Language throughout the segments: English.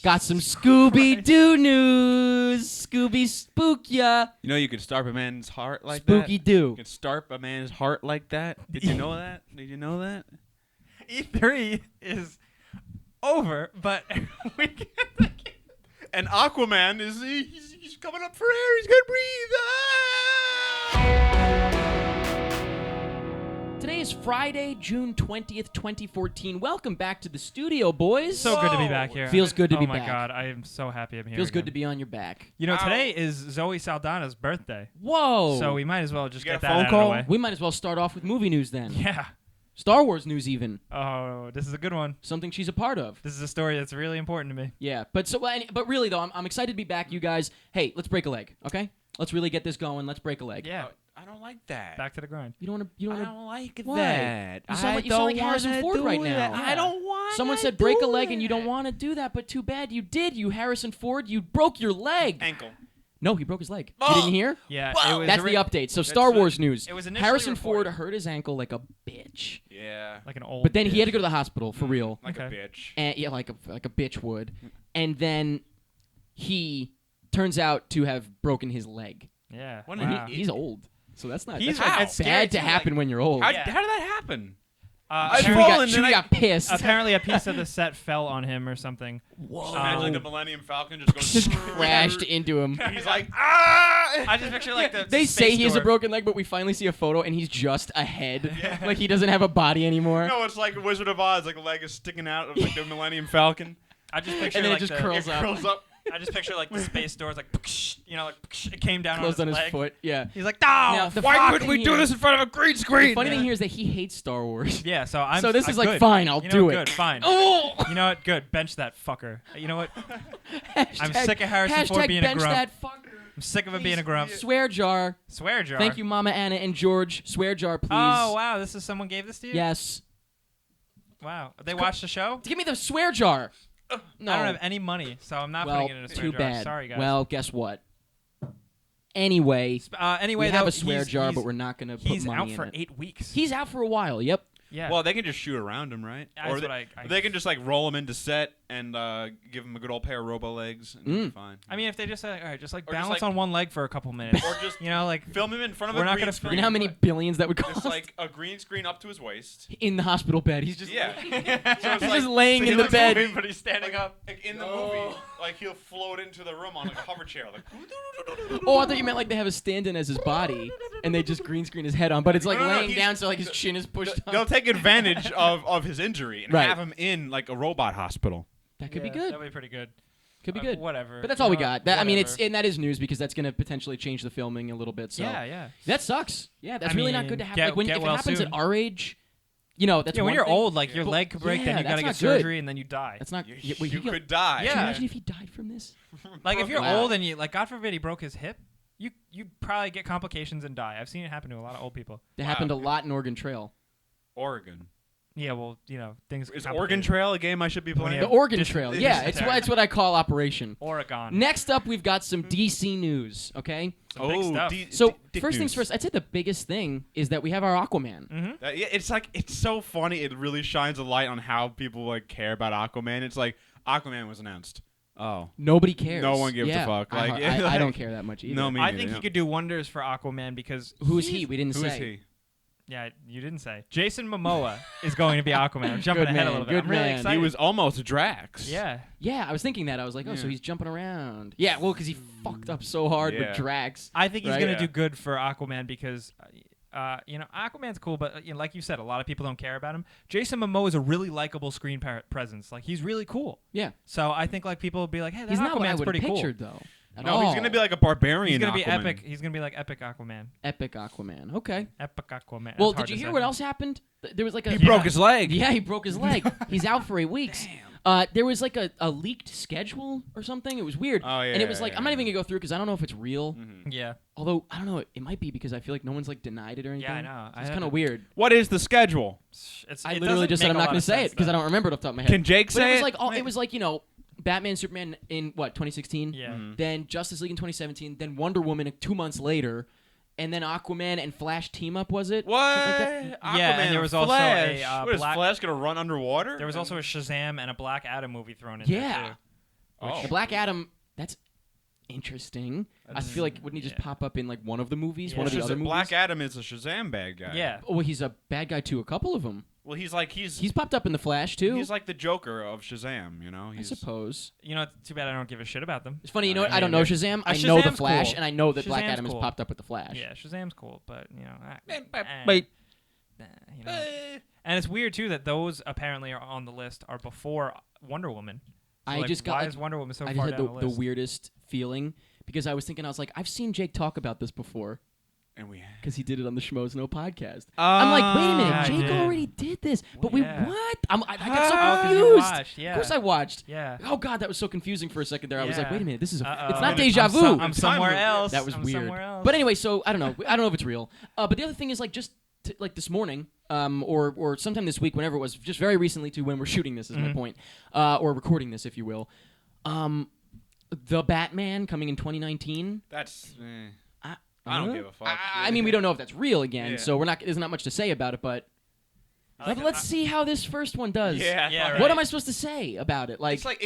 Got some Scooby-Doo news. Scooby spook ya. You know you could starve a man's heart like Spooky that? Doo. You could starve a man's heart like that? Did you know that? Did you know that? E3 is over, but we can't. And Aquaman is he's coming up for air. He's gonna breathe. Today is Friday, June 20th, 2014. Welcome back to the studio, boys. So good to be back here. Feels good to be back. back. Oh my god, I am so happy I'm here. Feels good again. to be on your back. You know, today is Zoe Saldana's birthday, Whoa. so we might as well just You get got a that phone out call? of the way. We might as well start off with movie news then. Yeah. Star Wars news even. Oh, this is a good one. Something she's a part of. This is a story that's really important to me. Yeah, but really though, I'm excited to be back, you guys. Hey, let's break a leg, okay? Let's really get this going. Let's break a leg. Yeah. I don't like that. Back to the grind. You don't want to. I don't like Why? that. You sound like Harrison Ford right now. I don't want. Someone said break a leg and you don't want to do that, but too bad you did. You Harrison Ford, you broke your leg. Ankle. No, he broke his leg. Oh. You didn't hear? Yeah. Wow. It was That's the update. So Star Wars news. It was initially Harrison Ford reported. hurt his ankle like a bitch, Yeah. like an old. but then he bitch. had to go to the hospital for real. Like Okay. a bitch. And yeah, like a bitch would. And then he turns out to have broken his leg. Yeah. What And Wow. he's old, so that's not. He's that's like- not it's scary bad to too, happen like- when you're old. How Yeah. did that happen? I've Chewie fallen got, and Chewie got pissed. Apparently, a piece of the set fell on him or something. Whoa! Just imagine like the Millennium Falcon just goes. Just crashed into him. He's like, ah! I just picture like the. They say space he has a door. broken leg, but we finally see a photo, and he's just a head. Like he doesn't have a body anymore. No, it's like Wizard of Oz. Like a leg is sticking out of like the Millennium Falcon. I just picture And then it like just the, curls It up. curls up. I just picture like the space doors, like you know, like it came down Closed on on his his leg. foot. Yeah. He's like, Now, no. the Why funny couldn't we thing do here- this in front of a green screen? The funny thing here is that he hates Star Wars. Yeah, so I'm. So this is like, good. fine, I'll you know do what, it. Good, fine. Oh! You know what? Good. Bench that fucker. You know what? Hashtag, sick of Harrison Ford hashtag being a bench grump. that fucker. I'm sick of it being a grump. Swear jar. Swear jar. Thank you, Mama Anna and George. Swear jar, please. Oh wow, this is someone gave this to you. Yes. Wow. They watched the show. Give me the swear jar. No. I don't have any money, so I'm not well, putting it in a swear too jar. bad. Sorry, guys. Well, guess what? Anyway, anyway, we have though, a swear he's- jar, he's- but we're not going to put He's money out in for it. 8 weeks. He's out for a while. Yep. yeah. Well, they can just shoot around him, right? That's Or what I they can just like roll him into set and give him a good old pair of robo legs and he'll be fine. I mean, if they just say, all right, just like Or just, balance like- on one leg for a couple minutes, or just you know, like film him in front of We're a not green gonna screen. You know how many billions that would cost? Just like a green screen up to his waist. in the hospital bed. He's just Yeah. he's it's just laying in the bed. but he's standing up. Like in the movie, like he'll float into the room on like a hover chair, like. Oh, I thought you meant like they have a stand-in as his body, and they just green screen his head on, but it's like No, laying he's- down so like his chin is pushed They'll up. take advantage of his injury and Right. have him in like a robot hospital. That could be good. That'd be pretty good. Could be good. Whatever. But that's You all we know, got. That, I mean, whatever. and that is news because that's going to potentially change the filming a little bit. So Yeah. that sucks. Yeah, that's I really not mean, good to happen. get- Like when get if well it happens soon. at our age, you know, that's Yeah, when one you're thing. old, like your But- leg could break, yeah, then you gotta that's get not good. surgery, and then you die. That's not. You, yeah, wait, you he could die. Can you Yeah. imagine if he died from this? Like if you're Wow. old and you like, God forbid, he broke his hip, you probably get complications and die. I've seen it happen to a lot of old people. That Wow. happened a lot in Oregon Trail. Oregon. Yeah, well, you know, things. Is complicated. Oregon Trail a game I should be playing? Yeah. The Oregon Dis- Trail. dis- Yeah, dysentery. it's what I call Operation. Oregon. Next up, we've got some DC news. Okay. Some big stuff. So dick first things news. first, I'd say the biggest thing is that we have our Aquaman. Mm-hmm. Yeah, it's like it's so funny. It really shines a light on how people like care about Aquaman. It's like Aquaman was announced. Oh, Nobody cares. No one gives a Yeah, fuck. I, Like, I like- don't care that much either. no, me I neither, think yeah. he could do wonders for Aquaman because Who is he's- he? We didn't Who say. is he? Yeah, you didn't say. Jason Momoa is going to be Aquaman. I'm jumping Good ahead man, a little bit. good I'm really man. excited. He was almost Drax. Yeah. Yeah, I was thinking that. I was like, oh, so Yeah. he's jumping around. Yeah, well, because he fucked up so hard Yeah. with Drax. I think he's Right? going to Yeah. do good for Aquaman because, you know, Aquaman's cool, but you know, like you said, a lot of people don't care about him. Jason Momoa is a really likable screen presence. Like, he's really cool. Yeah, So I think like people will be like, hey, that he's not what I Aquaman's would have pretty cool. pictured though. At No, all. he's gonna be like a barbarian. He's going to be Aquaman. epic. He's going to be like epic Aquaman. epic Aquaman. Okay. Epic Aquaman. Well, It's hard did you to hear say. what else happened? There was like a He broke his leg. Yeah, he broke his leg. He's out for 8 weeks. There was like a leaked schedule or something. It was weird. Oh, yeah, And it was yeah, like yeah, I'm not yeah. even gonna go through because I don't know if it's real. Yeah. Although I don't know, it might be because I feel like no one's like denied it or anything. Yeah, I know. So it's kind of weird. What is the schedule? I literally just said I'm not gonna say it because I don't remember it off the top of my head. Can Jake But say it was it? like it was like, you know, Batman, Superman in what 2016. Yeah. Then Justice League in 2017. Then Wonder Woman 2 months later. And then Aquaman and Flash team up, was it? What? Something like that? Aquaman Yeah, and there was also Flash. a, what is Black- Flash gonna run underwater? There was also a Shazam and a Black Adam movie thrown in Yeah. there, too. Oh. The Black Adam. That's interesting. I feel like wouldn't he just pop up in like one of the movies, one of the other movies? Black Adam is a Shazam bad guy. Yeah. Oh, he's a bad guy to a couple of them. Well, he's popped up in the Flash too. He's like the Joker of Shazam, you know. I suppose. You know, it's too bad I don't give a shit about them. It's funny, you know what? I don't know Shazam. I know the Flash, cool. and I know that Black Shazam's Adam has cool. popped up with the Flash. Yeah, Shazam's cool, but you know, Wait. you know. And it's weird too that those apparently are on the list are before Wonder Woman. So, I like, just got why like, is Wonder Woman so I far just had down the the list? weirdest feeling because I was thinking, I was like, I've seen Jake talk about this before. And we Because he did it on the Schmoes No podcast. I'm like, wait a minute, Yeah, I Jake did. already did this, but Yeah. what? I got so 'cause you confused. watched, yeah. Of course I watched. Yeah. Oh god, that was so confusing for a second there. I was like, Yeah. wait a minute, this is Uh-oh. it's not I'm deja vu. I'm somewhere else. That was I'm weird. Somewhere else. But anyway, so I don't know if it's real. But the other thing is like just like this morning, or sometime this week, whenever it was, just very recently to when we're shooting this is my point, or recording this, if you will. The Batman coming in 2019. That's. I don't give a fuck. I mean, we don't know if that's real again, Yeah. so there's not much to say about it. But let's see how this first one does. Yeah, What am I supposed to say about it? It's like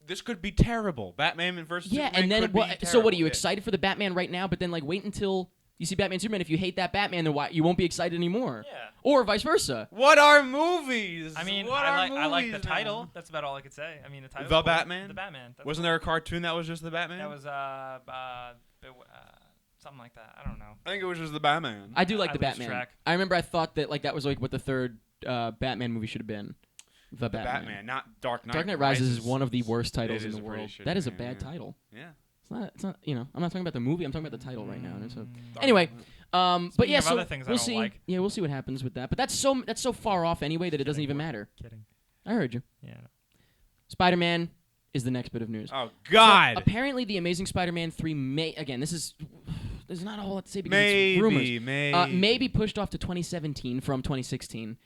this could be terrible. Batman versus yeah, Superman and then could be so what? Are you terrible. excited for the Batman right now? But then like wait until you see Batman Superman. If you hate that Batman, then why you won't be excited anymore? Yeah. Or vice versa. What are movies? I mean, what I are like the movies title. now? That's about all I could say. I mean, the title. The Batman? The Batman. That's Wasn't there a cartoon that was just the Batman? That was something like that. I don't know. I think it was just the Batman. I do like I the lose Batman. track. I remember I thought that like that was like what the third Batman movie should have been. The Batman. Not Dark Knight. Dark Knight Rises is one of the worst titles It in is the a pretty world. shitty That is a name, bad yeah. title. Yeah. It's not. I'm not talking about the movie. I'm talking about the title right now. And so, anyway, but Speaking yeah, of so other things I we'll don't see. like. Yeah, we'll see what happens with that. But that's so far off anyway that it doesn't even matter. Kidding. I heard you. Yeah. Spider-Man is the next bit of news. Oh God. So, apparently, the Amazing Spider-Man 3 may again. There's not a whole lot to say because maybe, it's rumors. maybe. May be pushed off to 2017 from 2016,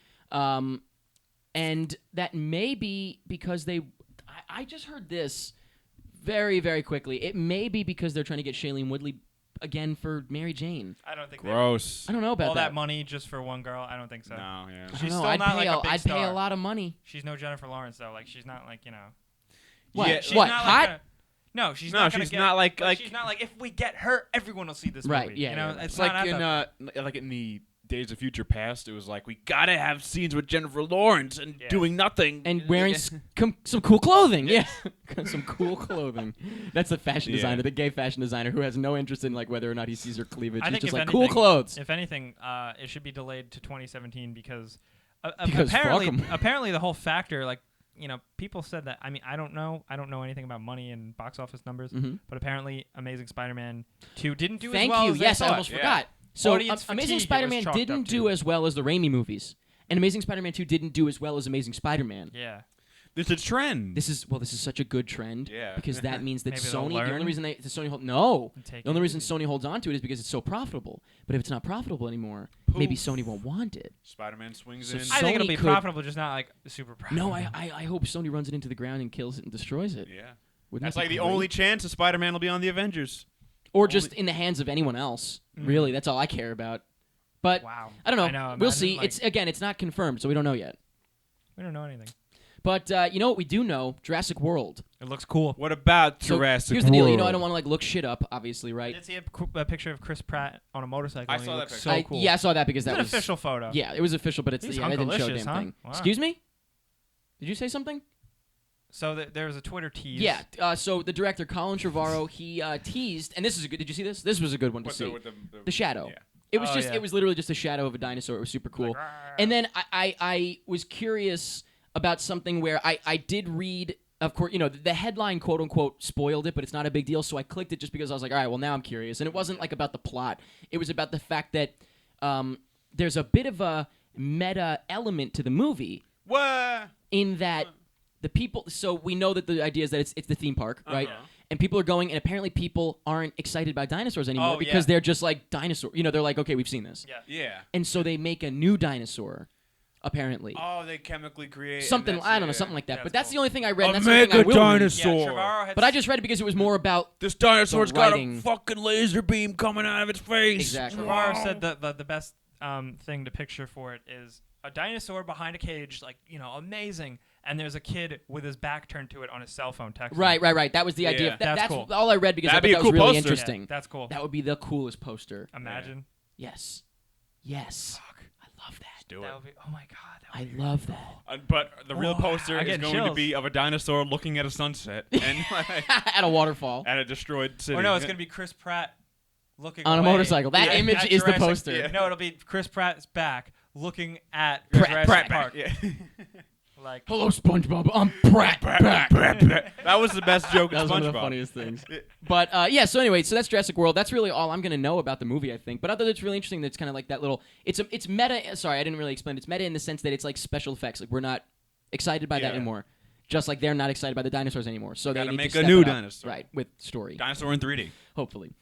and that may be because I just heard this very, very quickly. It may be because they're trying to get Shailene Woodley again for Mary Jane. I don't think Gross. I don't know about all that. that money just for one girl. I don't think so. No, yeah. I don't She's know. still I'd not pay like a big I'd pay a star. lot of money. She's no Jennifer Lawrence though. Like she's not like What? Yeah, She's what? not Hot? Like no, she's No, not. Gonna she's get, not like she's not like if we get her, everyone will see this Right, movie. yeah, You know, yeah, right. it's It's not like at in the- like in the Days of Future Past, it was like we gotta have scenes with Jennifer Lawrence and Yeah. doing nothing And wearing some cool clothing. Yeah. Some cool clothing. That's the fashion Yeah. designer, the gay fashion designer who has no interest in like whether or not he sees her cleavage. I He's think just if like anything, cool clothes. If anything, it should be delayed to 2017 because Because fuck apparently 'em. apparently the whole factor like people said that. I mean, I don't know anything about money and box office numbers, but apparently Amazing Spider-Man 2 didn't do Thank as well you. as they Yes, I thought. almost Yeah. forgot. So Audience Amazing fatigue, it Spider-Man was chalked up didn't to. do as well as the Raimi movies. And Amazing Spider-Man 2 didn't do as well as Amazing Spider-Man. Yeah. There's a trend. This is such a good trend Yeah. because that means that Maybe they'll Sony. The only learn. reason the Take only it reason easy. Sony holds on to it is because it's so profitable. But if it's not profitable anymore, maybe Poof. Sony won't want it. Spider-Man swings So in. I think it'll Sony be could- profitable, just not like super profitable. No, I hope Sony runs it into the ground and kills it and destroys it. Yeah. Wouldn't That's that like be the great? only chance that Spider-Man will be on the Avengers. or just in the hands of anyone else. Really, that's all I care about. But Wow. I don't know. I know, We'll imagine, see. like- It's not confirmed, so we don't know yet. We don't know anything. But you know what we do know? Jurassic World. It looks cool. What about So Jurassic here's the deal. You know, I World? don't want to like look shit up, obviously, I right? did see a picture of Chris Pratt on a motorcycle. I and he saw that looks picture. So cool. Yeah, I saw that because It's that an was official photo. Yeah, it was official, but it's He's they didn't show a hunkalicious, damn huh? thing. Wow. Excuse me? Did you say something? So there was a Twitter tease. Yeah. So the director Colin Trevorrow he teased, and this is a good. Did you see this? This was a good one to With see. the Shadow. Yeah. It was Oh, just yeah. it was literally just a shadow of a dinosaur. It was super cool. Like, "Rawr." And then I was curious about something where I did read, of course, the headline, quote unquote, spoiled it, but it's not a big deal. So I clicked it just because I was like, all right, well, now I'm curious. And it wasn't like about the plot. It was about the fact that there's a bit of a meta element to the movie What? in that the people. So we know that the idea is that it's the theme park, right? Uh-huh. And people are going, and apparently people aren't excited by dinosaurs anymore Oh, because yeah. they're just like dinosaur. They're like, okay, we've seen this. Yeah. Yeah. And so they make a new dinosaur, apparently. Oh, they chemically create Something, and I don't know, that's- something like that. Yeah, but that's that's cool. the only thing I read. A And that's the only thing I mega will read. dinosaur. Yeah, Trevorrow had But I just read it because it was more about. This dinosaur's got a writing. fucking laser beam coming out of its face. Exactly. Trevorrow said that the best thing to picture for it is a dinosaur behind a cage, like amazing, and there's a kid with his back turned to it on his cell phone texting. Right. That was the idea. Yeah. That's That's cool. all I read because That'd I be thought a that was cool really poster. interesting. Yeah, that's cool. That would be the coolest poster. Imagine. Yes. I love that. Do That it. would be. Oh my god. That I would be love really that. But the real Oh, poster I is get going to chills. be of a dinosaur looking at a sunset and At a waterfall. at a destroyed city. Or no, it's gonna be Chris Pratt looking On a away. motorcycle. That image at is the Jurassic- poster. Yeah. No, it'll be Chris Pratt's back looking at Pratt Jurassic back. Park. Yeah. Like Hello, SpongeBob. I'm Pratt back. That was the best joke in That was one of the SpongeBob. funniest things. But yeah, so anyway, so that's Jurassic World. That's really all I'm gonna know about the movie, I think. But I thought it's really interesting. That it's kind of like that little. It's meta. Sorry, I didn't really explain. It's meta in the sense that it's like special effects. Like we're not excited by that Yeah. anymore. Just like they're not excited by the dinosaurs anymore. So they Gotta need make to a step new it up. dinosaur. Right, with story, Dinosaur in 3D. hopefully.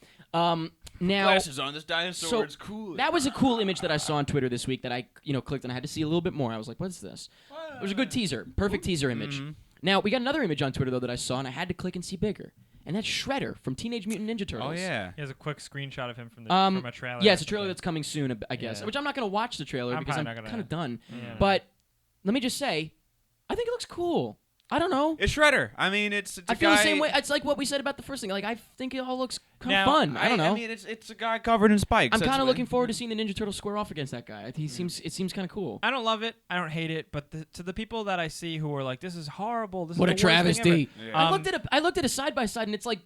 Now Glasses on this dinosaur. so it's cool. that was a cool image that I saw on Twitter this week that I clicked and I had to see a little bit more. I was like, what's this? It was a good teaser, perfect teaser image. Mm-hmm. Now we got another image on Twitter though that I saw and I had to click and see bigger, and that's Shredder from Teenage Mutant Ninja Turtles. Oh yeah. he has a quick screenshot of him from a trailer. Yeah, it's a trailer that's coming soon, I guess. Yeah. Which I'm not going to watch the trailer I'm because I'm probably not kind gonna- of done. Yeah. But let me just say, I think it looks cool. I don't know. It's Shredder. I mean, it's a I feel guy. the same way. It's like what we said about the first thing. Like I think it all looks kind of Now, fun. I don't know. I mean, it's a guy covered in spikes. I'm That's kind of what- looking forward to seeing the Ninja Turtles square off against that guy. It seems kind of cool. I don't love it. I don't hate it. But to the people that I see who are like, "This is horrible. This What a is the worst thing travesty! ever." Yeah. I looked at a side by side and it's like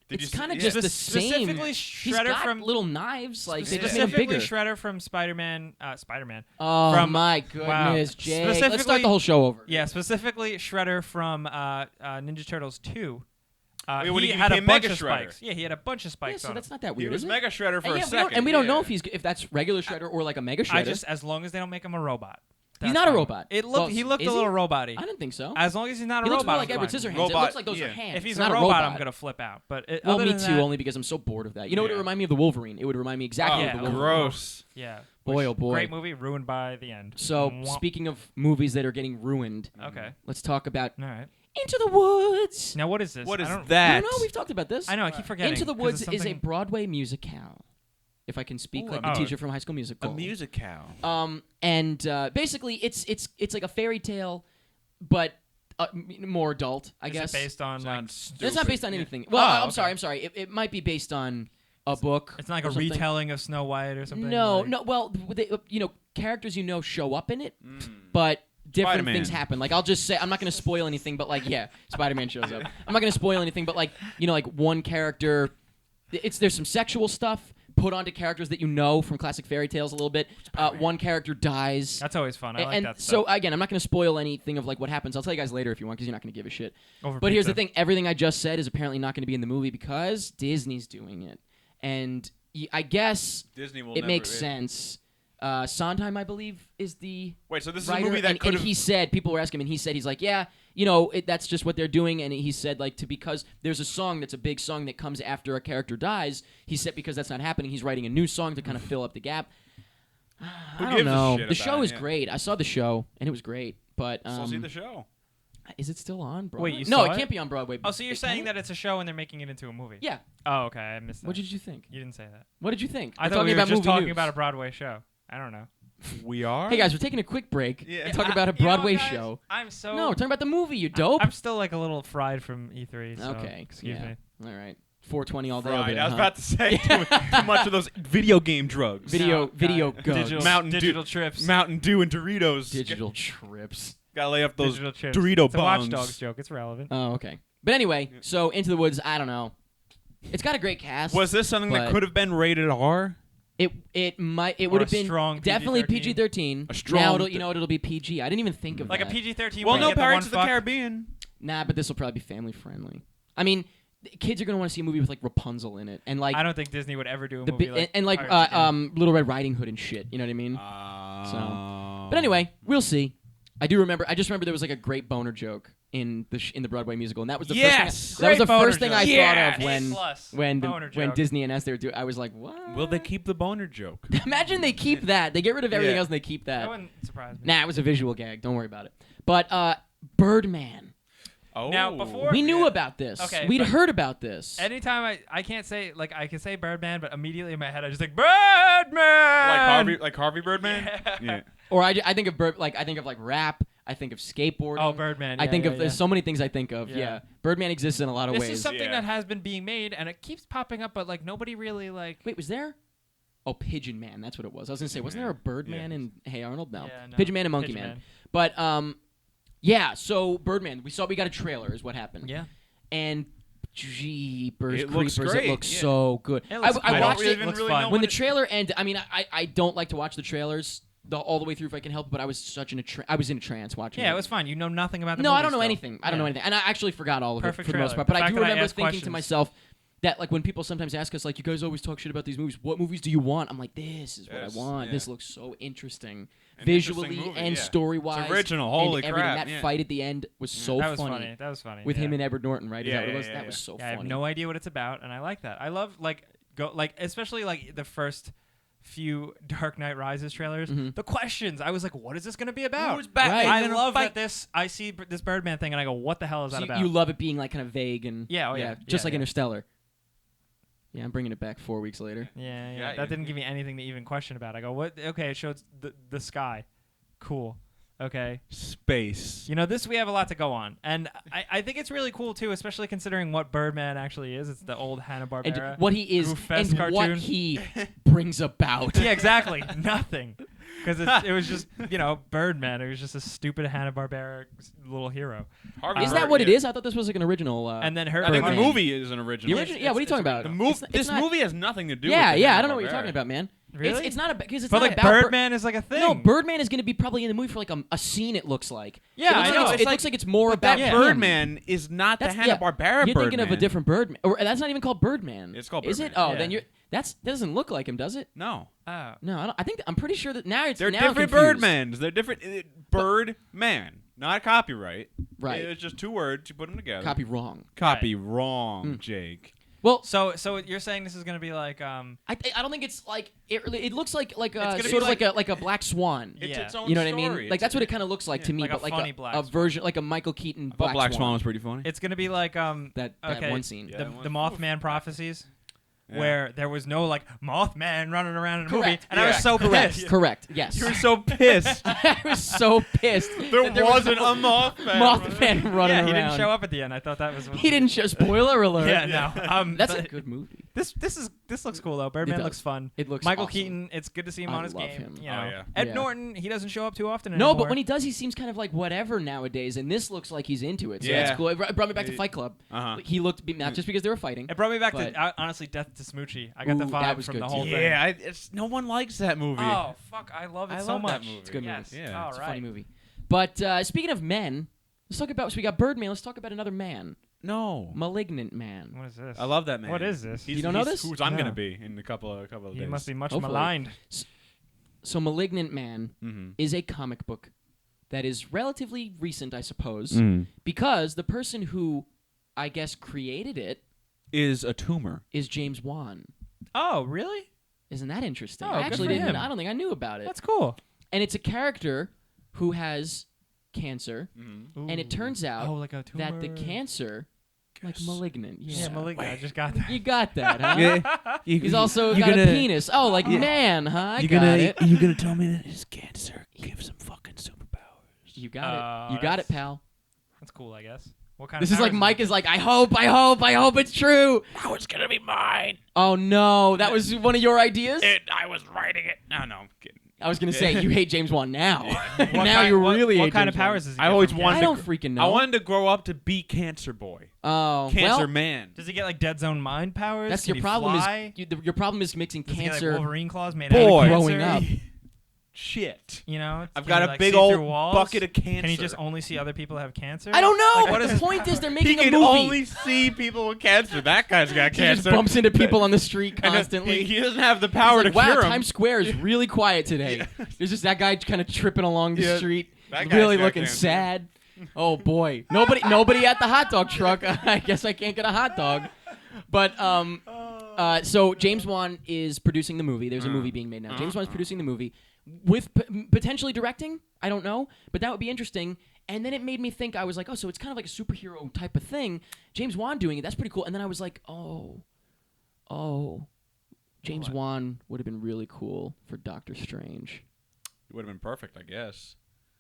Did you it's see- kind of yeah. just the same. Specifically, He's Shredder got from little knives. Like they just made him specifically bigger. Shredder from Spider-Man. Spider-Man. Oh from- my goodness, wow. Jake! Let's Specifically- start the whole show over. Yeah, specifically Shredder from Ninja Turtles 2. Wait, when he he had a became bunch Mega of Shredder. spikes. Yeah, he had a bunch of Yeah, spikes so on that's him. not that He weird, was is it? Mega Shredder for And a yeah, second. we don't know yeah. if that's regular Shredder or like a Mega Shredder. I just as long as they don't make him a robot. He's That's not a fine. robot. He Well, looked is a he? little robot-y. I didn't think so. As long as he's not a He looks robot. more like I'm Edward fine. Scissorhands. It Robot, looks like those are yeah. hands. If he's It's a not robot, I'm gonna flip out. But Well, other me than too. that- Only because I'm so bored of that. You know what it Yeah. reminded me of the Wolverine? It would remind me exactly Oh, of the Yeah. Wolverine. gross. Yeah. Boy, Which- oh boy. Great movie, ruined by the end. So Mwah. speaking of movies that are getting ruined, Okay. let's talk about All right. Into the Woods. Now what is this? What is I don't- that? I don't know. We've talked about this. I know. I keep forgetting. Into the 'cause Woods it's is a something- Broadway musicale. If I can speak Ooh, like the oh. teacher from High School A Musical. music cow. And basically it's like a fairy tale, but more adult, I Is guess. it based on like? Sounds It's not stupid. based on Yeah. anything. Well, Oh, I'm okay. sorry. It might be based on a book. It's not like or a something. retelling of Snow White or something. No, like- no. Well, characters show up in it, but different Spider-Man. things happen. Like I'll just say, I'm not going to spoil anything, but like, yeah, Spider-Man shows up. I'm not going to spoil anything, but like, like one character, there's some sexual stuff put onto characters that you know from classic fairy tales a little bit. One character dies. That's always fun. I like and that so stuff. again, I'm not going to spoil anything of like what happens. I'll tell you guys later if you want, because you're not going to give a shit. Over But here's the pizza. thing: everything I just said is apparently not going to be in the movie because Disney's doing it, and I guess Disney will it never. makes sense. Sondheim, I believe, is the Wait, so this is writer, a movie that and could have. he said people were asking him, and he's like, yeah, that's just what they're doing, and he said like because there's a song that's a big song that comes after a character dies. He said because that's not happening, he's writing a new song to kind of fill up the gap. Who I don't gives a know. shit The about show it, is yeah. great. I saw the show and it was great, but Still see the show. is it still on Broadway? you no, saw it it? can't be on Broadway. Oh, so you're It saying can? that it's a show and they're making it into a movie? Yeah. Oh, okay. I missed that. What did you think? You didn't say that. What did you think? I We're thought talking we were about just movie talking news. about a Broadway show. I don't know. We are. Hey guys, we're taking a quick break. Yeah. And talk about a You know, Broadway guys, show. I'm so. No, we're talking about the movie. You dope. I'm still like a little fried from E3. So okay. Excuse yeah. me. All right. 420 all day. Right. over there, I was huh? about to say too much of those video game drugs. Video God. guns. Digital, Mountain Dew. digital trips. Mountain Dew and Doritos. Digital trips. Gotta lay off those digital chips. Dorito It's a Watch bongs. Dogs joke. It's relevant. Oh, okay. But anyway, so Into the Woods, I don't know. It's got a great cast. Was this something that but- could have been rated R? It Or would have a been strong definitely PG-13. PG-13. A strong Now it'll be PG. I didn't even think of Like a that. PG-13. Well, where no, you get Pirates of the the one fuck. Caribbean. Nah, but this will probably be family friendly. I mean, kids are gonna want to see a movie with like Rapunzel in it and like I don't think Disney would ever do a the movie bi- like and like Pirates again. Little Red Riding Hood and shit. You know what I mean? So, But anyway, we'll see. I just remember there was like a great boner joke in the Broadway musical, and that was the Yes! first thing. That was the Great boner first thing I joke. thought Yes! of when A+ when boner when joke. Disney announced they were doing. I was like, what? will they keep the boner joke? Imagine they keep that. They get rid of everything Yeah. else and they keep That that. wouldn't surprise me. Nah, it was a visual gag. Don't worry about it. But Birdman. Oh, Now, before- We knew about this. Okay, We'd but- heard about this. Anytime I can't say like I can say Birdman, but immediately in my head I just think Birdman. like Harvey Birdman. Yeah. Or I think of I think of like rap. I think of skateboarding. Oh, Birdman. I yeah, think yeah, of yeah. there's so many things I think of. Yeah. Yeah, Birdman exists in a lot of This ways. is something Yeah. that has been being made, and it keeps popping up, but like nobody really like. Wait, was there? Oh, Pigeon Man. That's what it was. I was gonna say, wasn't there a Birdman Yeah. in Hey Arnold? No. Yeah, no. Pigeon Man and Monkey Pigeon Man. But yeah. So Birdman, we got a trailer. Is what happened. Yeah. And jeepers It looks creepers, great, it looks yeah. so good. It looks I cool. watched it It looks really fun. know when the what it- trailer ended. I mean, I don't like to watch the trailers all the way through if I can help it, but I was I was in a trance watching. Yeah, it it was fun. You know nothing about the No, movie I don't know still. anything. I don't know Yeah. anything, and I actually forgot all of Perfect it for the most trailer. part. But The I fact do that I remember asked thinking to questions. myself that like when people sometimes ask us like, "You guys always talk shit about these movies. What movies do you want?" I'm like, "This is what Yes, I want. yeah. This looks so interesting, An visually interesting movie, and yeah. story wise. It's original, holy and everything. crap, That yeah. fight at the end was so That was funny. That was funny. With yeah. him and Edward Norton, right? Is Yeah, that what it yeah, was? yeah, That yeah. was so Yeah, I have funny. no idea what it's about, and I like that. I love especially like the first few Dark Knight Rises trailers. Mhm. The questions, I was like, what is this going to be about? Who's Batman Right. I gonna love fight? that I see this Birdman thing and I go, what the hell is So that you, about? you love it being like kind of vague and Yeah, oh, yeah. just Yeah, like yeah. Interstellar. Yeah, I'm bringing it back 4 weeks later. yeah, Yeah, that yeah. didn't give me anything to even question about. I go, what? Okay, it shows the sky. Cool. Okay. Space. You know, we have a lot to go on. And I think it's really cool, too, especially considering what Birdman actually is. It's the old Hanna-Barbera. And what he is Goof-fest and cartoon. what he brings about. Yeah, exactly. Nothing. Because it was just, Birdman. It was just a stupid Hanna-Barbera little hero. Harvey Is Bird, that what it yeah. is? I thought this was like an original. And then her. I think the Birdman. movie is an original. The original? Yeah, what are you talking about? The It's this not- movie has nothing to do with Yeah, the yeah. I don't know what you're Hanna-Barbera. talking about, man. Really? It's not because it's But not like about Birdman is like a thing. No, Birdman is going to be probably in the movie for like a scene. It looks like. Yeah, it looks I like know. It It's looks like it's more But about that him. Birdman is not the That's- Hanna-Barbera Birdman. You're thinking of a different Birdman, or that's not even called Birdman. It's called Is it? Birdman. Oh, Yeah. then that doesn't look like him, does it? No. Oh. No, I think I'm pretty sure that now it's They're now I'm different confused. Birdmans. They're different. Birdman. Not copyright. Right. It's just two words. You put them together. Copy wrong. Copy wrong, Mm. Jake. Well, So you're saying this is going to be like I don't think it's like it looks like gonna be sort of like- like a black swan. It's Yeah. its own You know what I story. mean? Like that's what it kind of looks like to me, Like a but like funny black a swan. version like a Michael Keaton I thought Black Swan Swan. was pretty funny. it's going to be like That okay, one scene. Yeah. the, that the one- Mothman prophecies. Yeah. Where there was no like Mothman running around in a movie, Correct. and I was Yeah. so Correct. pissed. Correct. Yes. You were so pissed. I was so pissed. there that wasn't was a Mothman. Mothman running Yeah, around. he didn't show up at the end. I thought that was. He didn't show. Spoiler alert. Yeah, no. That's a but good movie. This looks cool though. Birdman does. looks fun. It looks Michael awesome. Keaton. It's good to see him I on his love game. him. You Oh, know. yeah. Ed Yeah. Norton. He doesn't show up too often No, anymore. but when he does, he seems kind of like whatever nowadays, and this looks like he's into it. So Yeah. that's cool. It brought me back to Fight Club. Uh-huh. He looked not just because they were fighting. it brought me back but- to honestly Death to Smoochie. I got the Ooh, vibe that was from good the too. whole thing. Yeah, no one likes that movie. Oh fuck! I love it I so love that much. movie. It's a good movie. Yes. Yeah. All It's a right. funny movie. But speaking of men, let's talk about. So we got Birdman. Let's talk about another man, No. Malignant Man. What is this? I love that man. What is this? He's, You don't know he's this? Who's I'm No. gonna be in a couple of He days. must be much Hopefully. maligned. So Malignant Man Mm-hmm. is a comic book that is relatively recent, I suppose, Mm. because the person who, I guess, created it Is a tumor. is James Wan. Oh, really? Isn't that interesting? Oh, I good actually for didn't. him. I don't think I knew about it. That's cool. And it's a character who has cancer, Mm-hmm. and it turns out like a tumor. that the cancer, like malignant. Yeah, malignant. I just got that. You got that, huh? He's also you got gonna- a penis. Oh, like man, huh? I You got gonna it. you gonna tell me that his cancer gives him fucking superpowers? You got Oh, it. You got it, that's- pal. That's cool, I guess. What kind This of is like powers Mike it? is like, I hope it's true. Now it's gonna be mine. Oh no, that was one of your ideas. I was writing it. No, I'm kidding. I was gonna say you hate James Wan now. What now kind- you what- really What hate kind of James Wan. powers does he I get always from wanted I cancer? don't freaking know. I wanted to grow up to be Cancer Boy. Oh, Cancer well, Man. Does he get like Dead Zone Mind powers? that's Can your he problem. fly? Your problem is mixing Does he cancer. get like Wolverine claws made Boy. out of Growing cancer? up. Shit. You know, I've can got he, a like, big see old through walls? bucket of cancer. Can he just only see other people have cancer? I don't know. Like, what but is the his point is they're He making a can movie. only see people with cancer. That guy's got He cancer. just bumps into people on the street And constantly. he doesn't have the power He's like, to wow, cure him. Times Square is really quiet today. Yeah. There's just that guy kind of tripping along the Yeah, street, that guy's really got looking cancer. sad. Oh boy, nobody at the hot dog truck. I guess I can't get a hot dog. But so James Wan is producing the movie. There's a movie being made now. James Wan is producing the movie with potentially directing. I don't know, but that would be interesting. And then it made me think. I was like, oh, so it's kind of like a superhero type of thing. James Wan doing it. That's pretty cool. And then I was like, oh, James Wan would have been really cool for Doctor Strange. It would have been perfect, I guess.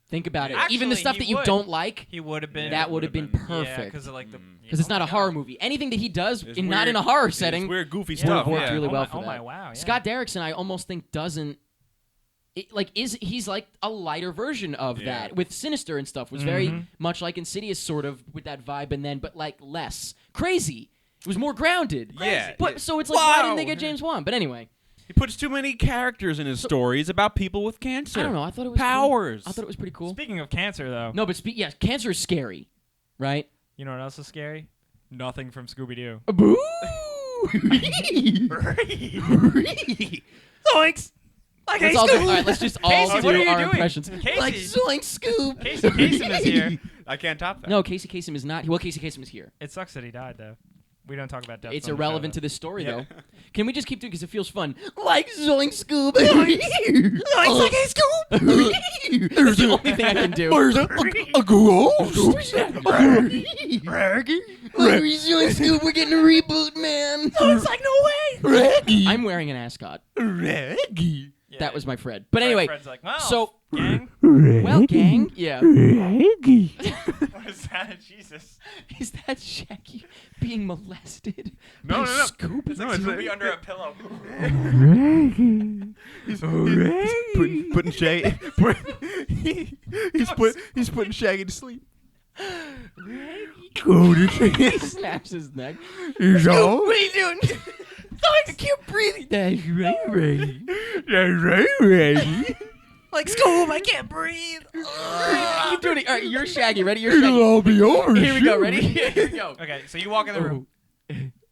Think about it. Actually, Even the stuff he that you would. don't like, He would have been. that would have been been- perfect. because of like the. Because it's not a horror movie. movie. Anything that he does, It's not in weird- a horror It's setting, weird, goofy Yeah. stuff. worked Yeah. really well my, for oh that. my wow. Yeah. Scott Derrickson, I almost think doesn't. He's like a lighter version of Yeah. that with Sinister and stuff. Was very much like Insidious, sort of with that vibe, and then but like less crazy. It was more grounded. Yeah. But so it's like, why didn't they Wow. get James Wan? But anyway, He puts too many characters in his stories about people with cancer. I don't know. I thought it was Powers. Cool. I thought it was pretty cool. Speaking of cancer, though, No, but yeah, cancer is scary, right? you know what else is scary? Nothing from Scooby Doo. Boo! Zoinks! Like Let's all, all right, let's just all Casey, do what are you our doing? impressions. Casey. Like Zoink Scoob. Casey Kasem is here. I can't top that. No, Casey Kasem is not. Well, Casey Kasem is here. It sucks that he died, though. We don't talk about death. It's on the show, irrelevant though. to this story, Yeah. though. Can we just keep doing because it feels fun? Like Zoink Scoob. Zoink Scoob. That's the only thing I can do. Where's a ghost? Like Zoink Scoob, we're getting a reboot, man. It's like, no way! Raggy. I'm wearing an ascot. Raggy. Yeah, That was my Fred. But anyway, Fred's like, well, so gang. well, gang, yeah. Raggy. What is that? Jesus. Is that Shaggy being molested? No, by no, no. Scoob? No, it's Scooby under a pillow. Raggy. He's putting Shaggy. He's putting Shaggy to sleep. Go to He snaps his neck. Is all. What are you doing? I can't breathe. That's right, Raggy. That's right, Raggy. Like, Scoob, I can't breathe. Keep doing it. All right, you're Shaggy. Ready? You're It'll Shaggy. all be over. Here we go. soon. Ready? Here we go. Okay, so you walk in the room.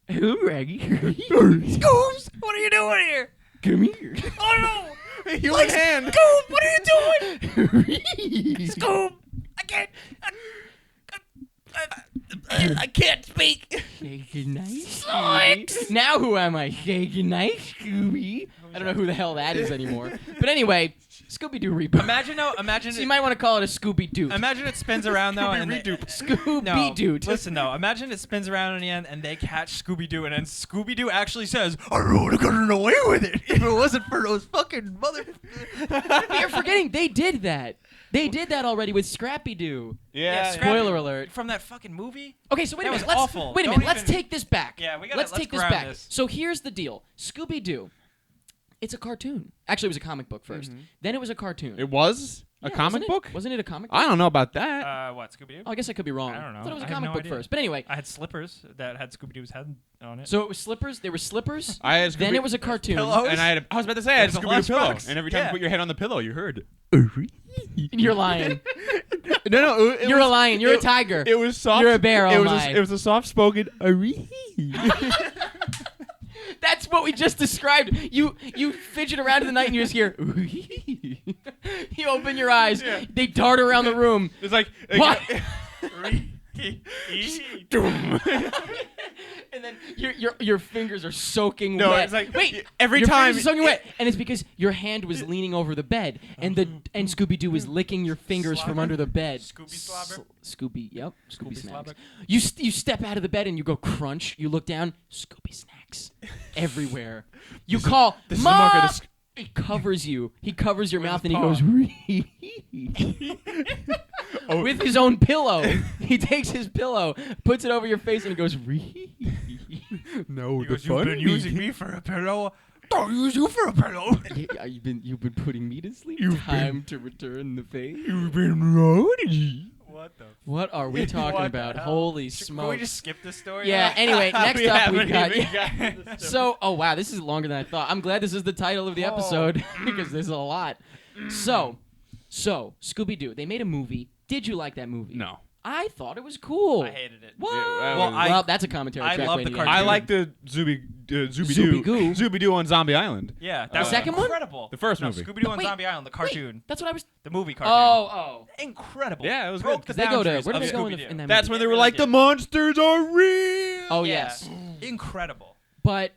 Hello, Raggy. Scoobs, what are you doing here? Come here. Oh no! Human hand. Scoob, what are you doing? Raggy. Scoob, I can't. I can't speak. Shake nice. Scooby. Now who am I? Shaggy Nice Scooby. I don't know who the hell that is anymore. But anyway, Scooby Doo reboot. Imagine So you might want to call it a Scooby Doo. Imagine it spins around though, and Scooby no, Doo. listen though. Imagine it spins around in the end, and they catch Scooby Doo, and then Scooby Doo actually says, I would have gotten away with it if it wasn't for those fucking mother. You're forgetting they did that. They did that already with Scrappy Doo. Yeah, Yeah. Scrappy- Spoiler alert. from that fucking movie. Okay, so wait a That minute. was Let's awful. wait a Don't minute. Let's even- take this back. Yeah, let's take this ground back. this. So here's the deal. Scooby Doo. It's a cartoon. Actually, it was a comic book 1st. Then it was a cartoon. It was a Yeah, comic wasn't it? book? Wasn't it a comic book? I don't know about that. What Scooby Doo? Oh, I guess I could be wrong. I don't know. thought it was a I have comic no book idea. first. But anyway, I had slippers that had Scooby Doo's head on it. so it was slippers. There were slippers. I had Then Scooby- it was a cartoon. pillows. And I was about to say I had a There's a Scooby Doo pillow, lunchbox. and every time Yeah. you put your head on the pillow, you heard. You're lying. No, it You're was, a lion. You're a it- tiger. It was soft. You're a bear, It oh was my. it was a soft spoken. That's what we just described. You fidget around in the night and you just hear. You open your eyes. Yeah. They dart around the room. It's like What? Doom. And then your fingers are soaking No, wet. it's like wait, every your time fingers are soaking wet, and it's because your hand was leaning over the bed, and Scooby Doo was licking your fingers from Slobber? under the bed. Scooby slobber? Scooby, yep, Scooby snacks. slobber? You step out of the bed and you go crunch. You look down, Scooby snacks everywhere. You call this is the mark Mom. of the He covers you. He covers your With mouth his and he paw. goes with his own pillow. He takes his pillow, puts it over your face, and he goes. No, He goes, "You've been using me for a pillow. Don't use you for a pillow. Yeah, you've been putting me to sleep. You've Time to return the favor. You've been rowdy. What the? What are we talking What the about? hell? Holy Can we smokes! just skip this story? Yeah. now? Anyway, next We up we've haven't got. even gotten So, oh wow, this is longer than I thought. I'm glad this is the title of the episode because there's a lot. So, Scooby Doo. They made a movie. Did you like that movie? No. I thought it was cool. I hated it. What? Yeah, Well, well, that's a commentary I track. love way the to cartoon. I end. like the Zooby Doo. Zooby-Goo. Zooby Doo on Zombie Island. Yeah, The second one? incredible. The first no, movie. Scooby Doo on Wait, Zombie Island, the cartoon, That's what I was. the movie cartoon. Oh. incredible. Yeah, it was Broke good. the They go to boundaries where do of they go Scooby-Doo. in that That's movie? when they were really like, did. the monsters are real. Oh Yeah. yes. Incredible. But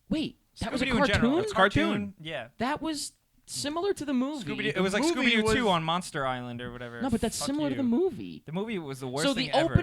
wait, that was a Scooby-Doo in general, cartoon. the Cartoon. Yeah. That was similar to the movie. Scooby-Doo, it was like movie Scooby-Doo 2 was- on Monster Island or whatever. No, but that's Fuck similar to you. the movie. The movie was the worst So thing the ever.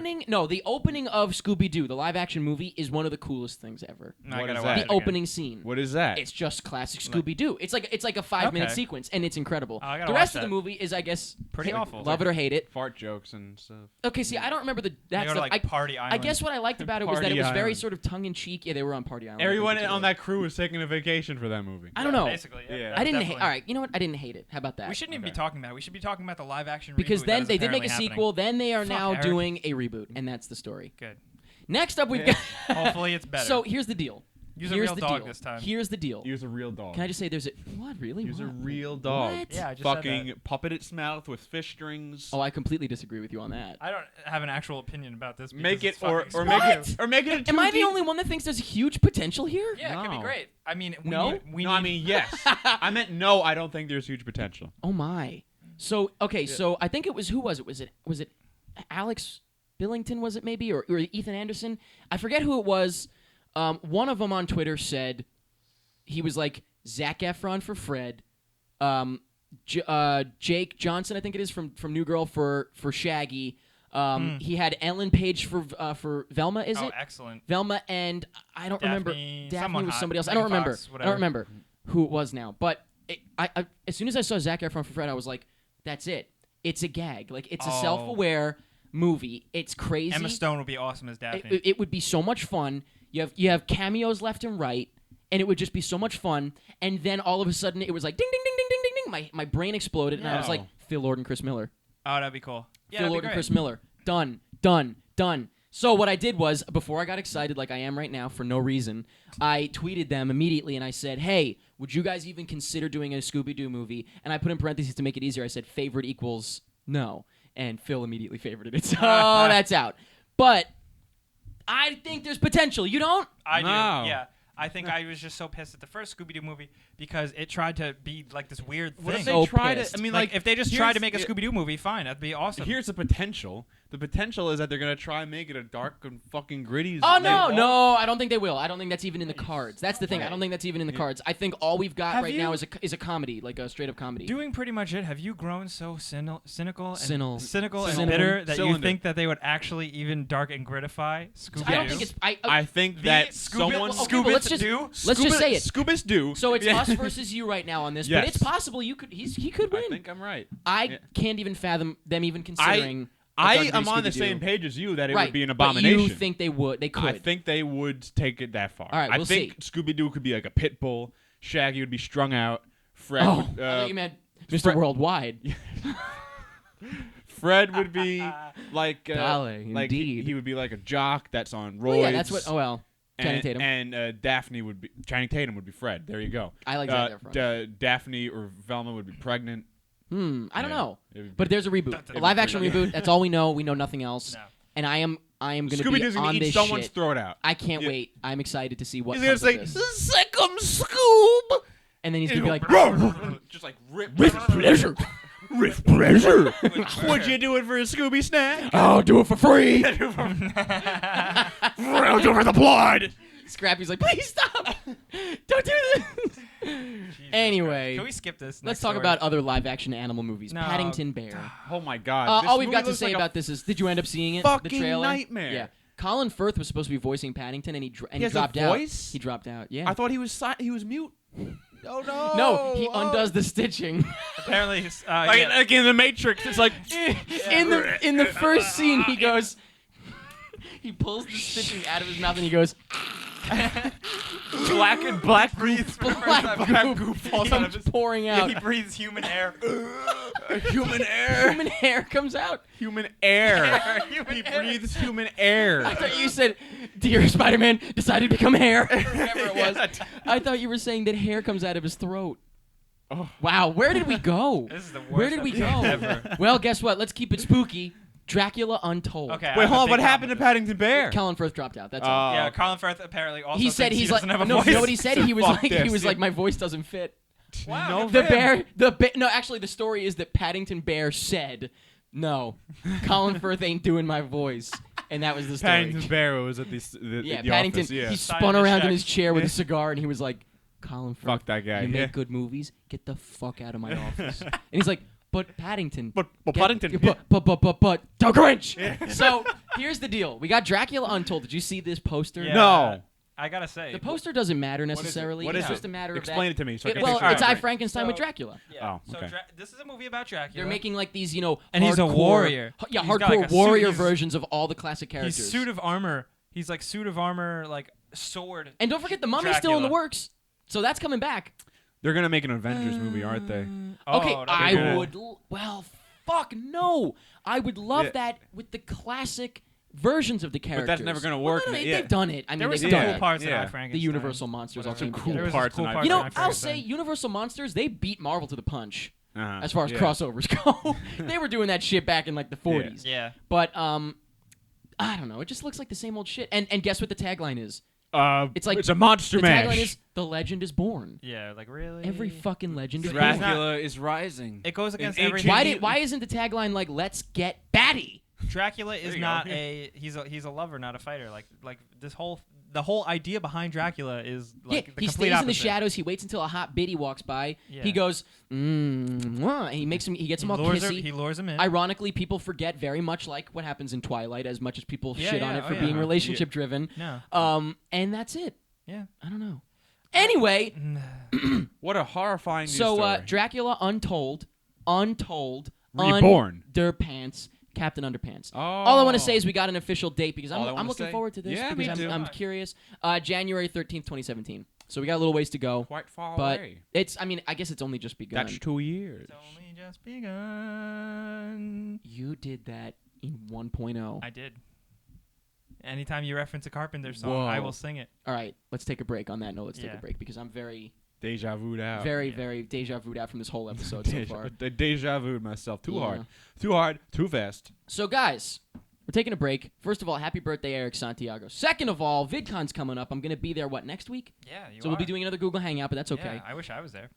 opening of Scooby-Doo, the live-action movie, is one of the coolest things ever. No, I What gotta is watch that? it The again. opening scene. What is that? It's just classic Scooby-Doo. It's like a 5-minute Okay. sequence, and it's incredible. Oh, I gotta The watch rest of that. the movie is, I guess, Pretty awful. Love it or hate it. Fart jokes and stuff. Okay, see, I don't remember They that go to stuff. like Party Island. I guess what I liked about it was that it Party was very Island. sort of tongue-in-cheek. Yeah, they were on Party Island. I think Everyone it's on what that crew was taking a vacation for that movie. I don't know. Basically, Yeah. I didn't hate. definitely. All right, you know what? I didn't hate it. How about that? We shouldn't even be Okay. talking about it. We should be talking about the live action Because reboot then that is they did make a apparently sequel. Then they are Fuck, now Eric. doing a reboot, and that's the story. happening. Next up, we've Yeah. got. Hopefully it's better. So here's the deal. Use a Here's real the dog deal. this time. Here's the deal. Use a real dog. Can I just say there's a what really? Use a What? real dog. What? Yeah, I just said Fucking that. puppet its mouth with fish strings. Oh, I completely disagree with you on that. I don't have an actual opinion about this. Make because it it's or fucking make What? it or make it a 2D. Am I the only one that thinks there's huge potential here? Yeah, it could be No. great. I mean, we No? need, we No, need, I mean yes. I meant no. I don't think there's huge potential. Oh my. So okay, so I think it was who was it? Was it Alex Billington? Was it maybe or Ethan Anderson? I forget who it was. One of them on Twitter said he was like Zac Efron for Fred, Jake Johnson, I think it is from New Girl for Shaggy. He had Ellen Page for Velma. Is oh, it excellent. Velma? And I don't remember. Daphne, Daphne someone was hot. somebody else. I Megan don't remember. Fox, I whatever. don't remember who it was now. But I as soon as I saw Zac Efron for Fred, I was like, that's it. It's a gag. Like it's a Oh. self-aware movie. It's crazy. Emma Stone would be awesome as Daphne. It would be so much fun. You have cameos left and right, and it would just be so much fun. And then all of a sudden, it was like ding ding ding ding ding ding ding. My brain exploded, and I was No. like, Phil Lord and Chris Miller. oh, that'd be cool. Yeah, Phil that'd Lord be and great. Chris Miller. Done, done, done. So what I did was, before I got excited like I am right now for no reason, I tweeted them immediately and I said, hey, would you guys even consider doing a Scooby-Doo movie? And I put in parentheses to make it easier. I said, favorite equals no. And Phil immediately favorited it. So that's out. But I think there's potential. You don't? I No. do. Yeah. I think I was just so pissed at the first Scooby-Doo movie because it tried to be like this weird thing. What if So they tried pissed. it? I mean, like, if they just tried to make a here's- Scooby-Doo movie, fine, that'd be awesome. Here's the potential. The potential is that they're gonna try and make it a dark and fucking gritty. Oh, they no, all- no. I don't think they will. I don't think that's even in the cards. That's the thing. I don't think that's even in the cards. I think all we've got Have right you- now is a comedy, like a straight-up comedy. Doing pretty much it. Have you grown so cynical and Cynical. bitter that you Cylinder. think that they would actually even dark and gritify Scooby-Doo? I don't think it's... I think The that Scooby- someone Okay, well, let's just say it. Scoobus do. So it's us versus you right now on this, but Yes. it's possible he could win. I think I'm right. I Yeah. can't even fathom them even considering. a I Dark am on the Scooby-Doo. same page as you that it right, would be an but abomination. you think they would? They could. I think they would take it that far. All right, I we'll think Scooby Doo could be like a pit bull. Shaggy would be strung out. Fred Oh, would, I thought you meant Mr. Fred- Worldwide. Fred would be like Darling, like indeed. he would be like a jock that's on roids. Well, yeah, that's what. Oh well, Channing and, Tatum. and Daphne would be Channing Tatum would be Fred. There you go. I like Zac Efron. Daphne or Velma would be pregnant. I don't Yeah. know, It would be- but there's a reboot, a live-action reboot. That's all we know. We know nothing else. No. And I am going to Scooby be Doo's on gonna eat this someone's shit. throat out. I can't Yeah. wait. I'm excited to see what He's gonna comes say, of this. "Secum Scoob," And then he's going to be like, just like rip with pleasure. With pleasure. Would you do it for a Scooby snack? I'll do it for free. I'll do it for the blood. Scrappy's like, please stop. Don't do this. Anyway, Can we skip this? let's next talk story? about other live-action animal movies. No. Paddington Bear. Oh my God! This All we've movie got to looks say like a about this is, did you end up seeing it? The fucking trailer? nightmare. Yeah. Colin Firth was supposed to be voicing Paddington, and he He has a dropped out. voice? He dropped out. Yeah. I thought he was mute. Oh no! No, he undoes the stitching. Apparently, Like in the Matrix, it's like in the first scene, he goes. He pulls the stitching out of his mouth, and he goes. black breathes for the first Black time. goop falls out of comes his. pouring Yeah, out. he breathes human air. human air. Human hair comes out. Human air. Human He air. breathes human air. I thought you said, "Dear Spider-Man decided to become hair." Whatever it was. I thought you were saying that hair comes out of his throat. Oh. Wow, where did we go? This is the worst. Where did we go? episode ever. Well, guess what? Let's keep it spooky. Dracula Untold. Okay. I Wait, have a hold on. big What problem happened to with Paddington Bear? Colin Firth dropped out. That's all. Oh. Yeah, Colin Firth apparently also He said thinks he's he like, doesn't have a no, voice. you know what he said? So He was fuck like, he this. was like, my voice doesn't fit. Wow. No. The bear. No, actually, the story is that Paddington Bear said, "No, Colin Firth ain't doing my voice," and that was the story. Paddington Bear was at the Yeah, the Paddington. office. Yeah. He Sign spun the around in check. his chair with a cigar, and he was like, Colin Firth, Fuck that guy. you Yeah. make good movies. Get the fuck out of my office. And he's like, but Paddington. But Get- Paddington. But don't cringe. So here's the deal. We got Dracula Untold. Did you see this poster? Yeah. No. I gotta say, The poster doesn't matter What is it? necessarily. What It's is just it? a matter of Explain that. it to me so I can Well, picture it's it. I Frankenstein with So- Dracula. Yeah. Oh, So okay. this is a movie about Dracula. They're making like these, And he's a hardcore- warrior. Yeah, He's got, hardcore like, a suit. warrior He's- versions of all the classic characters. He's suit of armor. He's like suit of armor, like sword. And don't forget, the Mummy's still in the Dracula. works, so that's coming back. They're gonna make an Avengers movie, aren't they? Okay, that'd be I good. would. Well, fuck no. I would love Yeah. that with the classic versions of the characters. that's never gonna Well, work, no, man. They've Yeah. done it. I mean, There were they've some done cool it. parts in Yeah. I, Frankenstein. The Universal monsters all Whatever. came Some together. cool There was parts cool in parts You in know, I, I'll Frankenstein. say Universal monsters. They beat Marvel to the punch as far as Yeah. crossovers go. They were doing that shit back in like the 40s. Yeah. But I don't know. It just looks like the same old shit. And guess what the tagline is? It's like- a monster The mash. tagline is "The legend is born." Yeah. Like really. Every fucking legend is born. Dracula is rising. It goes against In everything. ancient- Why isn't the tagline like "Let's get batty"? Dracula is you go. not a he's a lover, not a fighter. Like the whole idea behind Dracula is like Yeah, the he complete stays in the opposite. shadows. He waits until a hot biddy walks by. Yeah. He goes, and he makes him. He gets him all kissy. He lures him in. Ironically, people forget very much like what happens in Twilight, as much as people Yeah, shit on yeah, it oh, for yeah. being Yeah. relationship driven. No. And that's it. Yeah. I don't know. Anyway, What a horrifying news so story. Dracula Untold, Reborn. Underpants, Captain Underpants. Oh. All I want to say is we got an official date because All I I'm wanna looking say? forward to this Yeah, because me too. I'm curious. January 13th, 2017. So we got a little ways to go. Quite far But away. I guess it's only just begun. That's 2 years. It's only just begun. You did that in 1.0. I did. Anytime you reference a Carpenter song, I Whoa. will sing it. All right, let's take a break on that note. Let's take Yeah. a break because I'm very, Deja vu out. very, Yeah. very deja vu'd out from this whole episode so far. Deja vu myself. Too Yeah. hard. Too hard. Too fast. So, guys, we're taking a break. First of all, happy birthday, Eric Santiago. Second of all, VidCon's coming up. I'm going to be there, next week? Yeah, you So we'll be doing another Google Hangout, but that's okay. Yeah, I wish I was there.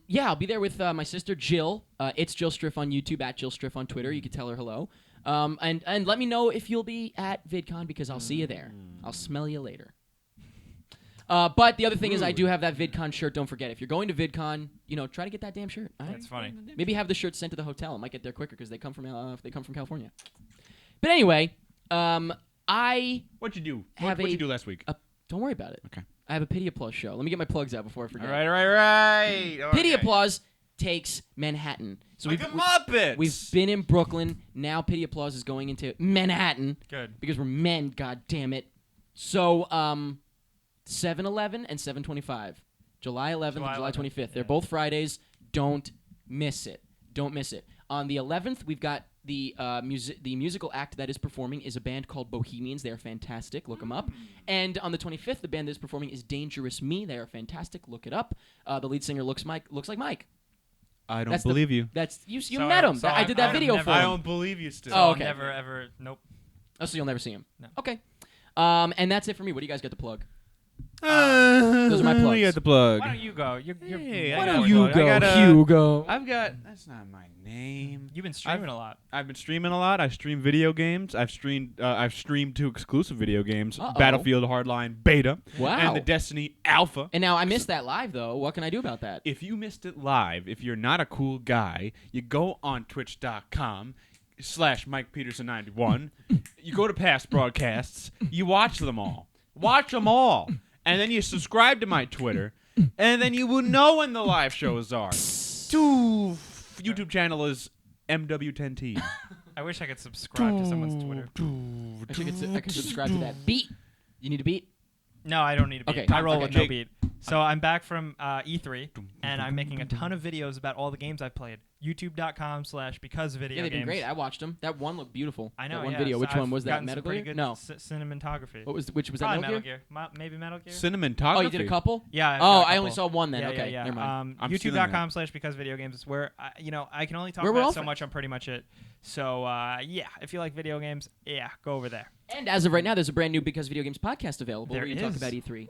Yeah, I'll be there with my sister Jill. It's Jill Striff on YouTube, at Jill Striff on Twitter. You can tell her hello. And let me know if you'll be at VidCon because I'll see you there. I'll smell you later. But the other thing is I do have that VidCon shirt. Don't forget, if you're going to VidCon, try to get that damn shirt. All right? That's funny. Maybe have the shirt sent to the hotel. It might get there quicker because they come from if they come from California. But anyway, I What'd you do? Have What'd a- you do last week? don't worry about it. Okay. I have a Pity Applause show. Let me get my plugs out before I forget. All right. Pity Applause takes Manhattan. So Like the Muppets. we've been in Brooklyn. Now Pity Applause is going into Manhattan Good. because we're men. God damn it. So 7/11 and 7/25, July 11th and July 11th, 25th. They're yeah. both Fridays. Don't miss it. Don't miss it. On the 11th, we've got the musical act that is performing is a band called Bohemians. They are fantastic. Look them up. And on the 25th, the band that is performing is Dangerous Me. They are fantastic. Look it up. The lead singer looks like Mike. I don't That's the- believe you. That's you So met I- him. so I did that I've video never- for I him. don't believe you still. Oh, okay. Never ever. Nope. Oh, so you'll never see him. No. Okay. And that's it for me. What do you guys got to plug? Those are my plugs. You got the plug. Why don't you go? Hey, Why I don't got you one. I go, got, Hugo? I've got. That's not my name. You've been streaming a lot. I've been streaming a lot. I stream video games. I've streamed 2 exclusive video games: Uh-oh. Battlefield Hardline Beta Wow. and the Destiny Alpha. And now I missed that live though. What can I do about that? If you missed it live, if you're not a cool guy, you go on twitch.com/Mike Peterson 91. You go to past broadcasts. You watch them all. Watch them all. And then you subscribe to my Twitter. And then you will know when the live shows are. YouTube channel is MW10T. I wish I could subscribe to someone's Twitter. I could subscribe to that. Beat. You need a beat? No, I don't need a beat. Okay. I roll Okay. with no beat. So I'm back from E3, and I'm making a ton of videos about all the games I've played. YouTube.com/becausevideo Yeah, they've been games. great. I watched them. That one looked beautiful. I know. That one yeah, video. so Which one I've was that? gotten some Metal pretty Gear? good No. Cinematography. Which was that? Probably Metal Gear? Maybe Metal Gear. Cinematography. Oh, you did a couple? Yeah. I've Oh, got a I only couple. saw one then. Yeah, Okay, yeah, never mind. I'm stealing YouTube.com/becausevideo games is where I can only talk Where we're all about so from. much on pretty much it. So yeah, if you like video games, yeah, go over there. And as of right now, there's a brand new Because Video Games podcast available There where you talk is. about E3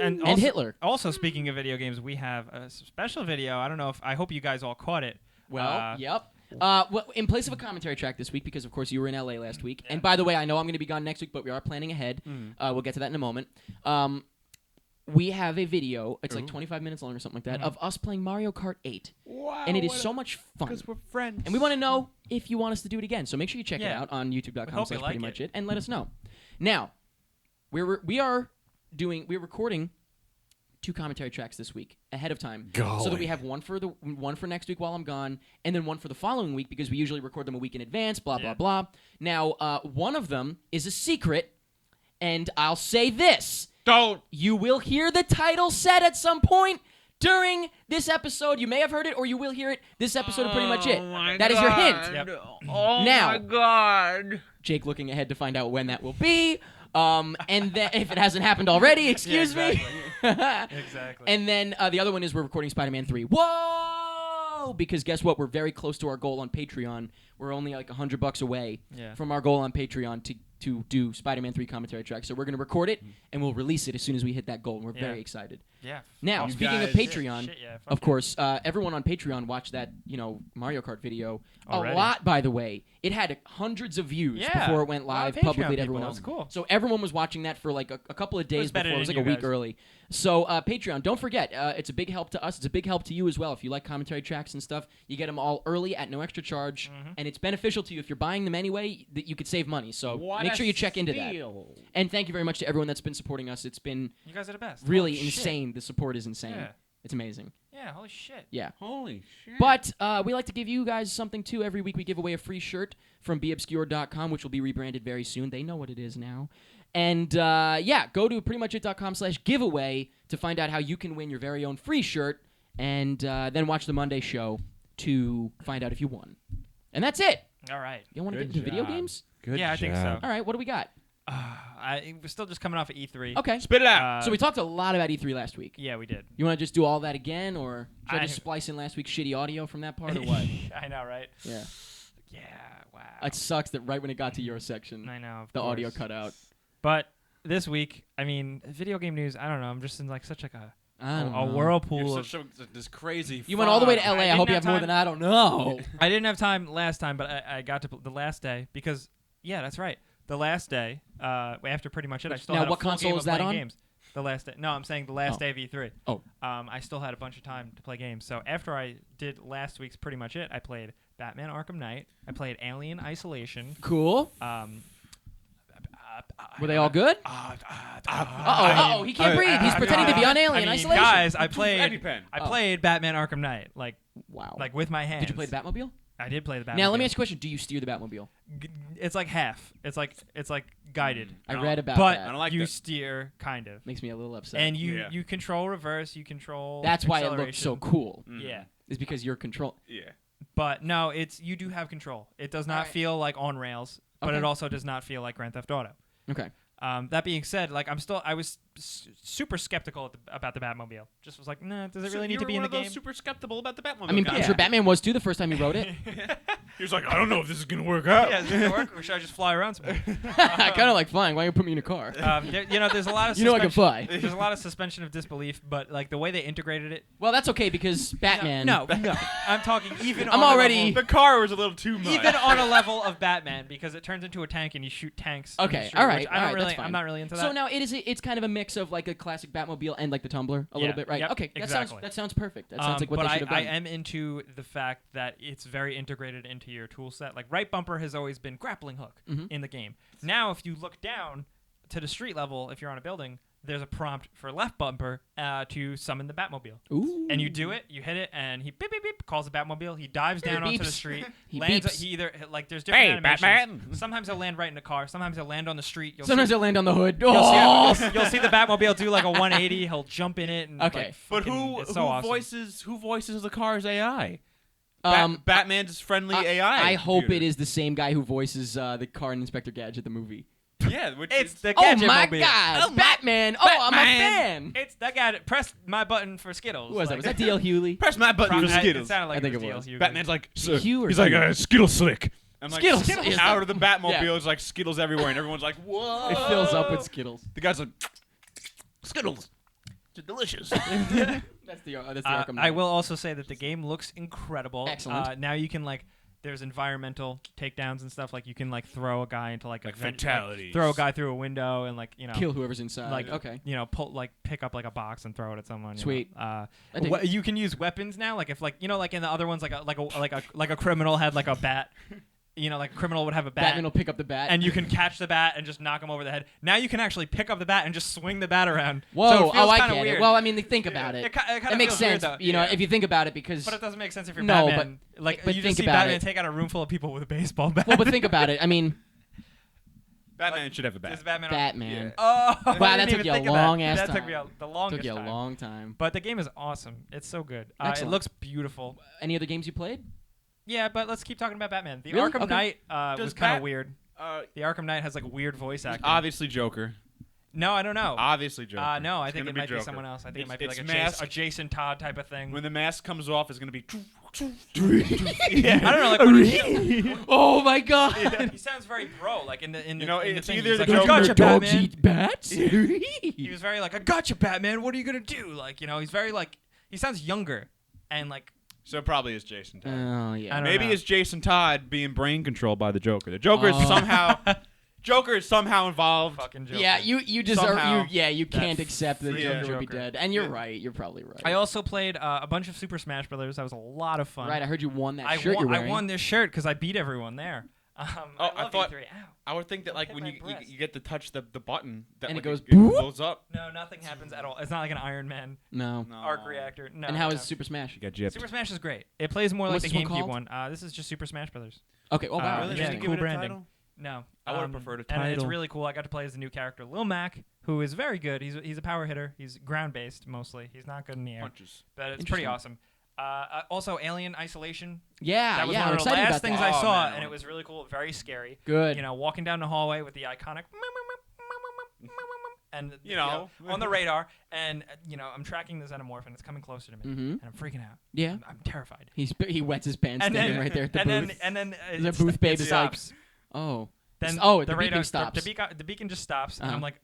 And, and also, Hitler. Also, speaking of video games, we have a special video. I don't know if I hope you guys all caught it. Well, yep. Well, in place of a commentary track this week, because of course you were in LA last week, and by the way, I know I'm going to be gone next week, but we are planning ahead. We'll get to that in a moment. we have a video. It's like Ooh. 25 minutes long or something like that of us playing Mario Kart 8, Wow. and it is so much fun. Because we're friends. And we want to know if you want us to do it again. So make sure you check it Yeah. out on We hope you youtube.com/pretty like much it. it and let us know. Now, we're recording 2 commentary tracks this week ahead of time, so that we have one for next week while I'm gone, and then one for the following week because we usually record them a week in advance. Blah blah blah. Now, one of them is a secret, and I'll say this: Don't. you will hear the title said at some point during this episode. You may have heard it, or you will hear it this episode. Of Pretty Much It. That is your hint. Yep. Oh Now- my God. Jake looking ahead to find out when that will be. And then if it hasn't happened already, excuse me. Exactly. And then the other one is we're recording Spider-Man 3. Whoa! Because guess what? We're very close to our goal on Patreon. We're only like $100 away from our goal on Patreon to do Spider-Man 3 commentary track. So we're going to record it, and we'll release it as soon as we hit that goal. And we're very excited. Yeah. Now, You speaking of guys- Patreon, Shit, yeah, fuck of yeah. course, everyone on Patreon watched that, Mario Kart video. Already. A lot, by the way. It had hundreds of views Yeah. before it went A lot live of Patreon publicly to everyone people. else. That's cool. So everyone was watching that for like a couple of days better before. It was than like a you week guys. early. So Patreon, don't forget, it's a big help to us. It's a big help to you as well. If you like commentary tracks and stuff, you get them all early at no extra charge, and it's beneficial to you if you're buying them anyway. That you could save money. So What make a sure you check into that. steal. And thank you very much to everyone that's been supporting us. It's been You guys are the best. really Holy shit. insane. The support is insane. Yeah. It's amazing. Yeah, holy shit. Yeah. Holy shit. But we like to give you guys something, too. Every week we give away a free shirt from beobscure.com, which will be rebranded very soon. They know what it is now. And, go to prettymuchit.com/giveaway to find out how you can win your very own free shirt, and then watch the Monday show to find out if you won. And that's it. All right. You want to Good get into video job. games? Good Yeah, I think so. job. All right, what do we got? We're still just coming off of E3. Okay. Spit it out. So we talked a lot about E3 last week. Yeah, we did. You want to just do all that again, or should I I- just splice in last week's shitty audio from that part, or what? I know, right? Yeah. Yeah, wow. It sucks that right when it got to your section, I know. Of the audio course. cut out. But this week, I mean, video game news, I don't know. I'm just in like such like a I don't a know. whirlpool You're of such this crazy. You went all the way to fog. LA. I didn't hope you have have more time. than I don't know. I didn't have time last time, but I got to the last day because that's right. The last day, after Pretty Much It, I still Now, had a what full console game is of that playing on? games. The last day. No, I'm saying the last Oh. day of E3. Oh. I still had a bunch of time to play games. So after I did last week's Pretty Much It, I played Batman Arkham Knight. I played Alien Isolation. Cool. Were they all good? Uh-oh, he can't breathe. He's pretending to be on Alien I mean, Isolation. guys, I EpiPen. played. I Oh. played Batman Arkham Knight, like Wow. with my hands. Did you play the Batmobile? I did play the Batman. Now, let me ask you a question. Do you steer the Batmobile? It's like half. It's like guided. I read about but that. I don't like you that. steer kind of. Makes me a little upset. And Yeah. you control reverse, you control That's why it looked so acceleration. cool. Yeah. Is because you're control. Yeah. But no, you do have control. It does not Alright. feel like on rails, but Okay. it also does not feel like Grand Theft Auto. Okay. That being said, like I was super skeptical about the Batmobile. Just was like, nah, does it really need to be in the game? Super skeptical about the Batmobile. I mean, guy. I'm sure Batman was too the first time he wrote it. He was like, I don't know if this is gonna work out. Yeah, is it gonna work, or should I just fly around some more? I kind of like flying. Why don't you put me in a car? There's a lot of You know I can fly. There's a lot of suspension of disbelief, but like the way they integrated it. Well, that's okay because Batman. No. I'm talking even. I'm on a already- level- The car was a little too much. even on a level of Batman, because it turns into a tank and you shoot tanks. in the Okay, street, all right, which all right, that's fine. I'm not really into that. So now it's kind of a mix of like a classic Batmobile and like the Tumbler a Yeah, little bit, right? yep, Okay, exactly. that sounds perfect. That sounds like what but they should have I done. am into the fact that it's very integrated into your tool set. Like right bumper has always been grappling hook Mhm. in the game. Now, if you look down to the street level, if you're on a building, there's a prompt for left bumper to summon the Batmobile. Ooh. And you do it, you hit it, and he beep beep beep calls the Batmobile. He dives down onto the beeps. street, He lands. beeps. He either like there's different Hey, animations. Batman! Sometimes he'll land right in the car. Sometimes he'll land on the street. Sometimes see, they'll land on the hood. you'll, Oh! see, you'll see the Batmobile do like a 180. He'll jump in it. And, Okay. like, But fucking- it's so awesome. who voices the car's AI? Um, Batman's friendly AI. I hope computer. it is the same guy who voices the car in Inspector Gadget the movie. Yeah, which It's is, the Oh Gadget my Mobile. God, Oh my- Batman! Oh, I'm a Batman. fan. It's that guy. Press my button for Skittles. Who was that? Like- Was that D.L. Hewley? press my button for It Skittles. sounded like I think it was it was. DL Hughley. Batman's like, Hugh or he's like Hugh? Skittle Slick. I'm like, Skittles. Skittles. Yes. Out of the Batmobile, Yeah. it's like Skittles everywhere, and everyone's like, whoa. It fills up with Skittles. The guy's like, Skittles. It's delicious. That's the Arkham Knight. I will also say that the game looks incredible. Excellent. Now you can like There's environmental takedowns and stuff. Like you can like throw a guy into like a fatalities. throw a guy through a window and like kill whoever's inside. like okay. Pick up like a box and throw it at someone. Sweet. You can use weapons now. Like if like like in the other ones like a criminal had like a bat. Like a criminal would have a bat. Batman will pick up the bat. And you can catch the bat and just knock him over the head. Now you can actually pick up the bat and just swing the bat around. Whoa! So it feels I kinda get weird. it. Well, I mean, think about it. It kinda makes feels weird, sense, though. if you think about it, because. But it doesn't make sense if you're No, Batman. but you think just see about Batman it. take out a room full of people with a baseball bat. Well, but think about it. I mean, Batman should have a bat. Is Batman. Batman. Yeah. Oh, Wow, I that didn't took even you a think of long ass that. time. That took me the longest Took you a time. long time. But the game is awesome. It's so good. It Excellent. looks beautiful. Any other games you played? Yeah, but let's keep talking about Batman. The Really? Arkham Okay. Knight was kind of weird. The Arkham Knight has like weird voice acting. Obviously Joker. No, I don't know. Obviously Joker. No, I It's think gonna it might be Joker. someone else. I think it might be It's like mask. a Jason Todd type of thing. When the mask comes off, it's gonna be. I don't know. Like when he, Oh my god! he sounds very pro. Like in the it's thing. either He's the like, I Joker gotcha, or Dogs Batman. eat bats. He was very like, I gotcha, Batman. What are you gonna do? Like he's very like he sounds younger and like. So it probably is Jason Todd. Oh yeah. I don't Maybe know. it's Jason Todd being brain controlled by the Joker. The Joker is Oh. Joker is somehow involved. Fucking Joker. Yeah, you deserve. Somehow. You can't accept that freaking Joker would be Joker. dead, and you're right. You're probably right. I also played a bunch of Super Smash Brothers. That was a lot of fun. Right, I heard you won that I shirt won, you're wearing. I won this shirt because I beat everyone there. I love thought- E3. Ow. I would think that like Hit when my you breast. get to touch the button that And it like, goes it boop? blows up. No, nothing happens at all. It's not like an Iron Man No. arc reactor. No. And how no. is Super Smash? You got gypped. Super Smash is great. It plays more like What's the this one GameCube called? one. This is just Super Smash Brothers. Okay. Oh wow. Really? interesting. Yeah, cool branding. No, I would've preferred a And it's title. really cool. I got to play as the new character, Lil Mac, who is very good. He's a power hitter. He's ground based mostly. He's not good in the air, Punches. but it's pretty Interesting. awesome. Also, Alien Isolation. Yeah, That was yeah. one I'm of the excited last about things that. I saw, man. and it was really cool. Very scary. Good. You know, walking down the hallway with the iconic. And You know. on the radar, and I'm tracking the xenomorph, and it's coming closer to me, Mm-hmm. and I'm freaking out. Yeah. I'm terrified. He wets his pants And standing then, right there at the and booth. then The it booth st- babe it is like, stops. oh. Then the the radar beeping stops. The beacon just stops, and Uh-huh. I'm like,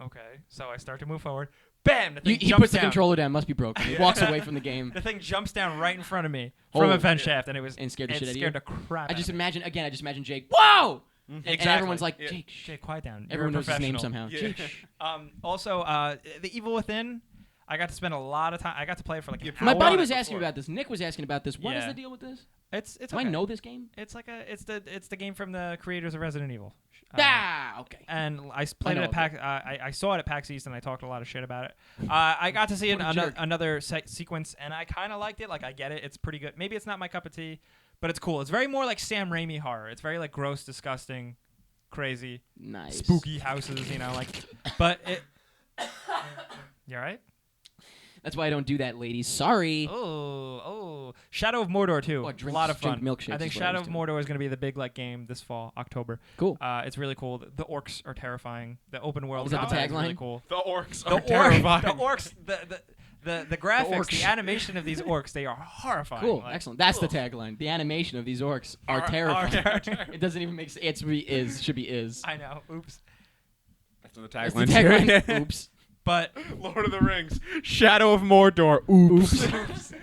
okay. So I start to move forward. Bam! The thing He jumps puts the down. controller down. Must be broken. He walks away from the game. The thing jumps down right in front of me Oh. from a vent shaft, and it was And scared the it shit out of scared you? the crap. I just out of me. imagine Jake. Whoa! And Exactly. everyone's like, Yeah. Jake. Jake, quiet down. You're Everyone a knows his name professional. somehow. Yeah. Jake. Also, The Evil Within. I got to spend a lot of time. I got to play it for like an My hour buddy on was it asking me before. about this. Nick was asking about this. What is Yeah. the deal with this? It's Do okay. I know this game? It's like it's the game from the creators of Resident Evil. Okay. And I played know it at of PAX. I saw it at PAX East, and I talked a lot of shit about it. I got to see What a jerk. another sequence, and I kind of liked it. Like I get it. It's pretty good. Maybe it's not my cup of tea, but it's cool. It's very more like Sam Raimi horror. It's very like gross, disgusting, crazy, Nice. spooky houses. But it. You all right? That's why I don't do that, ladies. Sorry. Oh, Shadow of Mordor too. Oh, a drink- lot of fun. drink milkshakes I think is what I Shadow was of doing. Mordor is going to be the big game this fall, October. Cool. It's really cool. The orcs are terrifying. The open world Is that the combat is really tagline? cool. The orcs The are terrifying. The orcs, the graphics, orcs. the animation of these orcs, they are horrifying. Cool. Like, Excellent. That's the ugh. tagline. The animation of these orcs are Are terrifying. terrifying. It doesn't even make sense. It should be is. I know. Oops. That's what the That's the tagline. tagline. Oops. But Lord of the Rings, Shadow of Mordor. Oops.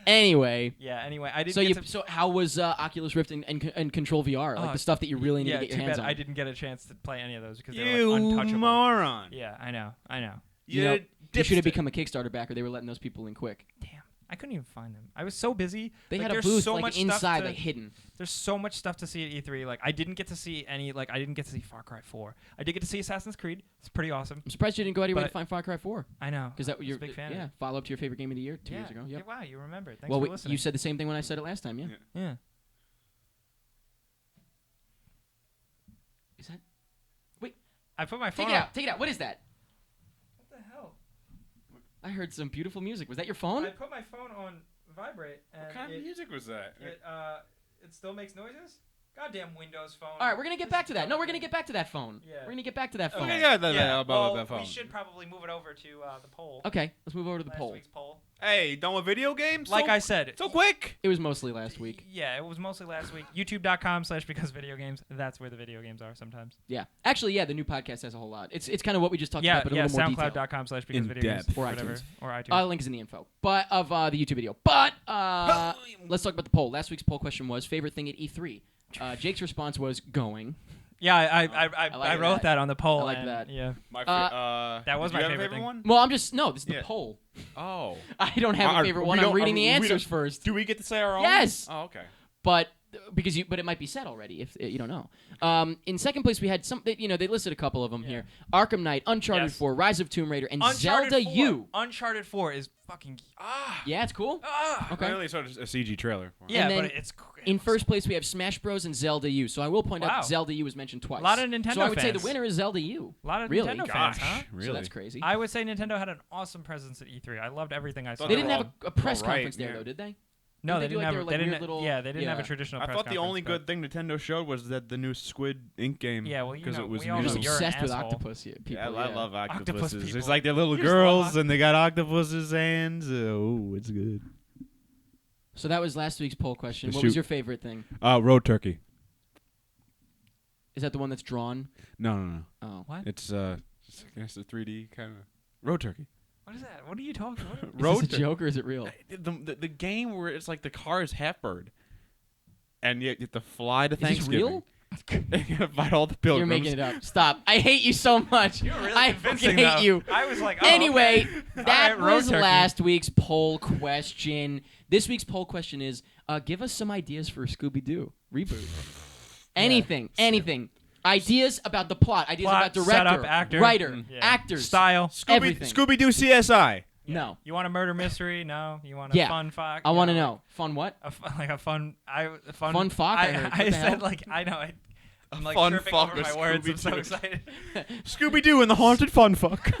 Anyway. yeah. Anyway, I didn't. So get to, so how was Oculus Rift and Control VR? Like Oh, the stuff that you really need yeah, to get your too hands bad on. I didn't get a chance to play any of those because they're You like untouchable. moron. Yeah, I know. You know, you should have dipstick. become a Kickstarter backer. They were letting those people in quick. Damn, I couldn't even find them. I was so busy. They Like, had a there's booth so like much stuff inside, to- like hidden. There's so much stuff to see at E3. Like I didn't get to see any. Like I didn't get to see Far Cry 4. I did get to see Assassin's Creed. It's pretty awesome. I'm surprised you didn't go out of your way to But- find Far Cry 4. I know. Because that I was you're a big fan. yeah, Of it. follow up to your favorite game of the year 2 years ago. Yep. Yeah, wow, you remembered. Thanks Well, for listening. you said the same thing when I said it last time. Yeah. Yeah. yeah. Is that? I put my phone. Take it out. Take it out. What is that? What the hell? I heard some beautiful music. Was that your phone? I put my phone on vibrate, and What kind of music was that? it still makes noises. Goddamn Windows Phone. All right, we're gonna get back to that. No, we're gonna get back to that phone. Yeah. We're gonna get back to that phone. Okay, yeah, Well, that phone. we should probably move it over to the poll. Okay, let's move over to the Last poll. week's poll. Hey, done with video games? Like so, I said, so quick. It was mostly last week. Yeah, it was mostly last week. YouTube.com/BecauseVideoGames. That's where the video games are sometimes. Yeah, actually, yeah, the new podcast has a whole lot. It's kind of what we just talked Yeah, about, but a little more detail. SoundCloud.com/BecauseVideoGames. depth. Or whatever. iTunes. Or iTunes. Links in the info, but of the YouTube video. But let's talk about the poll. Last week's poll question was favorite thing at E3. Jake's response was going. Yeah, I like wrote that. that on the poll. I like and that. Yeah. That was did my you have a favorite thing. one? Well, I'm just this is the Yeah. poll. Oh. I don't have a favorite one. I'm reading the answers first. Do we get to say our own? Yes. Oh, okay. But but it might be said already if you don't know. In second place we had some. They listed a couple of them here: Arkham Knight, Uncharted Yes. 4, Rise of Tomb Raider, and Uncharted Zelda 4. U. Uncharted 4 is fucking. Yeah, it's cool. Okay. I only saw a CG trailer. For it. Yeah, then but it's. In first place we have Smash Bros and Zelda U. So I will point Wow. out Zelda U was mentioned twice. A lot of Nintendo So I would say the fans. winner is Zelda U. A lot of Really? Nintendo Gosh, fans, huh? really? So that's crazy. I would say Nintendo had an awesome presence at E3. I loved everything I saw. They They're didn't have all- a press all right, conference there yeah. though, did they? No, Didn't they they do, didn't like, have. their, like, They weird didn't. little- Yeah, they didn't have a yeah. traditional. I press thought the only conference, good thing Nintendo showed was that the new Squid Ink game. Yeah, well, you because know, it was we all You're know just you're an obsessed with asshole. octopus people. Yeah, I love Octopus octopuses. people. It's like they're little You just love girls and they got octopuses' hands. Oh, it's good. So that was last week's poll question. Just What was shoot. your favorite thing? Road Turkey. Is that the one that's drawn? No. Oh. What? It's I guess a 3D kind of Road Turkey. What is that? What are you talking about? Is Road this a joke or is it real? The game where it's like the car is half bird, and you have to fly to Is this Thanksgiving. real? You gotta fight all the pilgrims. You're making it up. Stop. I hate you so much. You're really I convincing, fucking hate though. you. I was like, oh, Anyway, okay. that All right, Road was Turkey. last week's poll question. This week's poll question is: give us some ideas for a Scooby-Doo reboot. Anything. Ideas about the plot. Ideas Plot, about director, setup, actor. writer, Yeah. actors, Style. everything. Scooby-Doo CSI. No. You want a murder mystery? No. You want a Yeah. fun fox? I want to know. Fun what? Like a fun. Fun fox, I heard. What I the said hell? like I know. I'm like fun tripping fuck over with my words. I'm so Scooby-Doo. excited. Scooby-Doo and the Haunted Fun Fuck.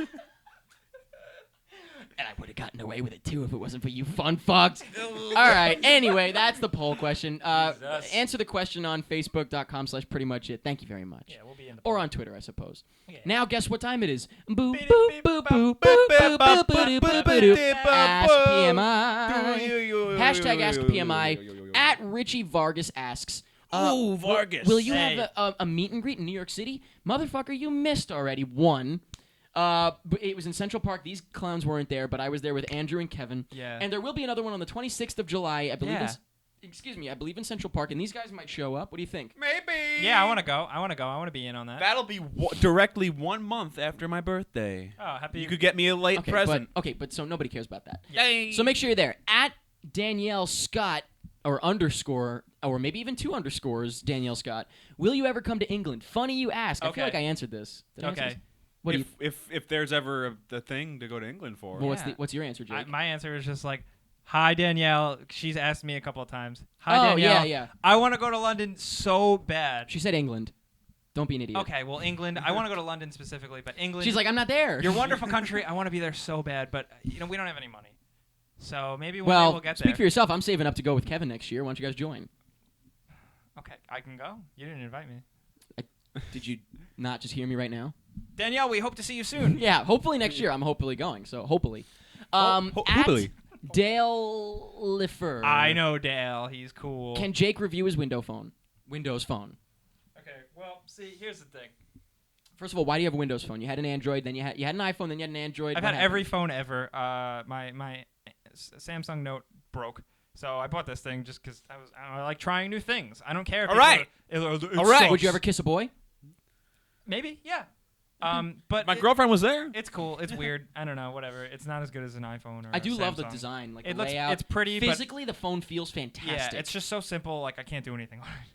And I would have gotten away with it too if it wasn't for you fun fucks. All right. Anyway, that's the poll question. Jesus. Answer the question on Facebook.com/prettymuchit. Thank you very much. Yeah, we'll be in the. Or on Twitter, I suppose. Okay. Now, guess what time it is? Boo, boo, boo, boo, boo, boo, boo, boo, boo, boo, boo. Ask PMI. Hashtag Ask PMI. At Richie Vargas asks. Ooh, Vargas. Will you Hey. have a meet and greet in New York City? Motherfucker, you missed already. One. But it was in Central Park. These clowns weren't there, but I was there with Andrew and Kevin. Yeah. And there will be another one on the 26th of July, I believe. Yeah. I believe in Central Park, and these guys might show up. What do you think? Maybe. Yeah, I want to go. I want to be in on that. That'll be directly 1 month after my birthday. Oh, happy. You could get me a late present. But so nobody cares about that. Yay. So make sure you're there. At Danielle Scott, or underscore, or maybe even 2 underscores, Danielle Scott. Will you ever come to England? Funny you ask. I feel Okay. like I answered this. Did I answer Okay. this? What do you? if there's ever the thing to go to England for. Well, Yeah. what's your answer, Jake? My answer is just like, hi Danielle. She's asked me a couple of times. Hi Oh, Danielle. yeah. I want to go to London so bad. She said England. Don't be an idiot. Okay, well England. I want to go to London specifically, but England. She's like, I'm not there. your wonderful country. I want to be there so bad, but we don't have any money. So maybe one day Well, we'll get speak there. for yourself. I'm saving up to go with Kevin next year. Why don't you guys join? Okay, I can go. You didn't invite me. Did you not just hear me right now? Danielle, we hope to see you soon. Yeah, hopefully next year. I'm hopefully going. So hopefully. Hopefully. At Dale Liffer. I know Dale. He's cool. Can Jake review his Windows phone? Okay, well, see, here's the thing. First of all, why do you have a Windows phone? You had an Android, then you had an iPhone, then you had an Android. I've What had happened? every phone ever. My Samsung Note broke, so I bought this thing just because I like trying new things. I don't care. If All right. It All right. sucks. Would you ever kiss a boy? Maybe, yeah. But My girlfriend was there. It's cool. It's weird. I don't know. Whatever. It's not as good as an iPhone or. I do a love the Samsung. design, like It the looks. layout. It's pretty. But Physically, the phone feels fantastic. yeah, it's just so simple. Like I can't do anything on it.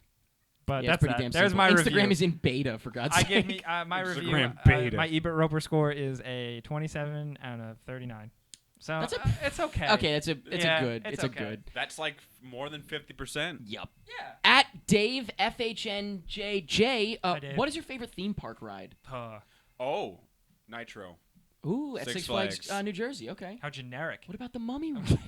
But Yeah, that's it's pretty that. damn There's simple. my Instagram review. is in beta, for God's I sake. give me my Instagram review. beta. My Ebert Roper score is a 27 out of 39. So That's a- it's okay. Okay, it's a Yeah, good. it's It's a okay. good. That's like more than 50%. Yep. Yeah. At Dave FHNJJ, Hi, Dave. what is your favorite theme park ride? Oh, Nitro. Ooh, at Six Six Flags, Flags. New Jersey. Okay. How generic. What about the Mummy ride?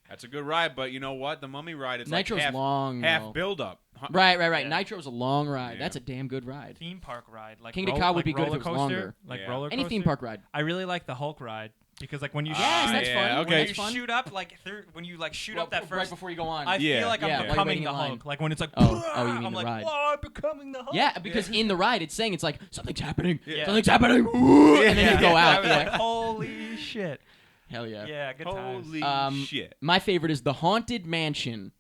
That's a good ride, but you know what? The Mummy ride is Nitro's like half, long. half though. build up. Right. Yeah. Nitro's a long ride. Yeah. That's a damn good ride. Theme park ride, like King to Cow would like be good if roller it was coaster, longer. like Yeah. roller coaster. Any theme park ride. I really like the Hulk ride because like when you Yes, shoot, that's yeah, fun. okay. when That's you fun. shoot up like when you like shoot up that right first. before you go on. I Yeah. feel like Yeah, I'm while you're becoming waiting the in line. Hulk. Like when it's like, Oh, you mean I'm the like, ride. whoa, I'm becoming the Hulk. Yeah, because in the ride it's saying it's like something's happening. Yeah. Something's happening. Ooh, and then Yeah. you go I out. was Yeah. like, holy shit. Hell yeah. Yeah, good times. Holy shit. My favorite is the Haunted Mansion.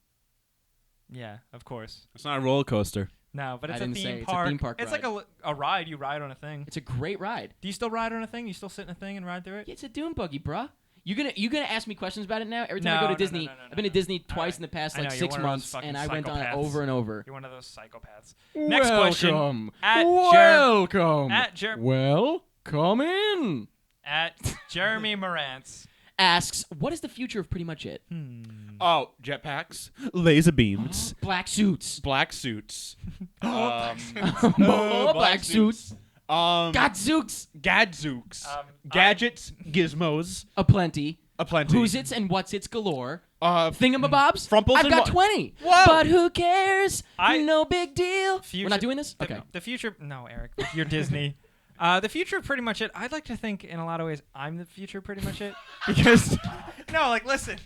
Yeah, of course. It's not a roller coaster. No, but I it's a didn't say theme it's a park. theme park It's ride. like a ride you ride on a thing. It's a great ride. Do you still ride on a thing? You still sit in a thing and ride through it? Yeah, it's a dune buggy, bruh. You gonna ask me questions about it now? Every time I No, go to no, Disney, no, no, no, I've been to no. Disney All twice right. in the past I like know, you're 6 one of those months, fucking and I went on it psychopaths. over and over. You're one of those psychopaths. Next question. Welcome. Welcome. Welcome in. At Jeremy Morantz. Asks, what is the future of pretty much it? Oh, jetpacks, laser beams, Black suits. black suits, Black suits. Gadzooks. Gadzooks, Um, gadgets, gizmos, Aplenty. aplenty. Who's its and what's its galore. Uh, Thingamabobs? Frumples I've and got what? 20. Whoa. But who cares? No big deal. Future- We're not doing this? Okay. The future. No, Eric. You're Disney. The future of pretty much it. I'd like to think in a lot of ways I'm the future of pretty much it. Because, no, like, listen.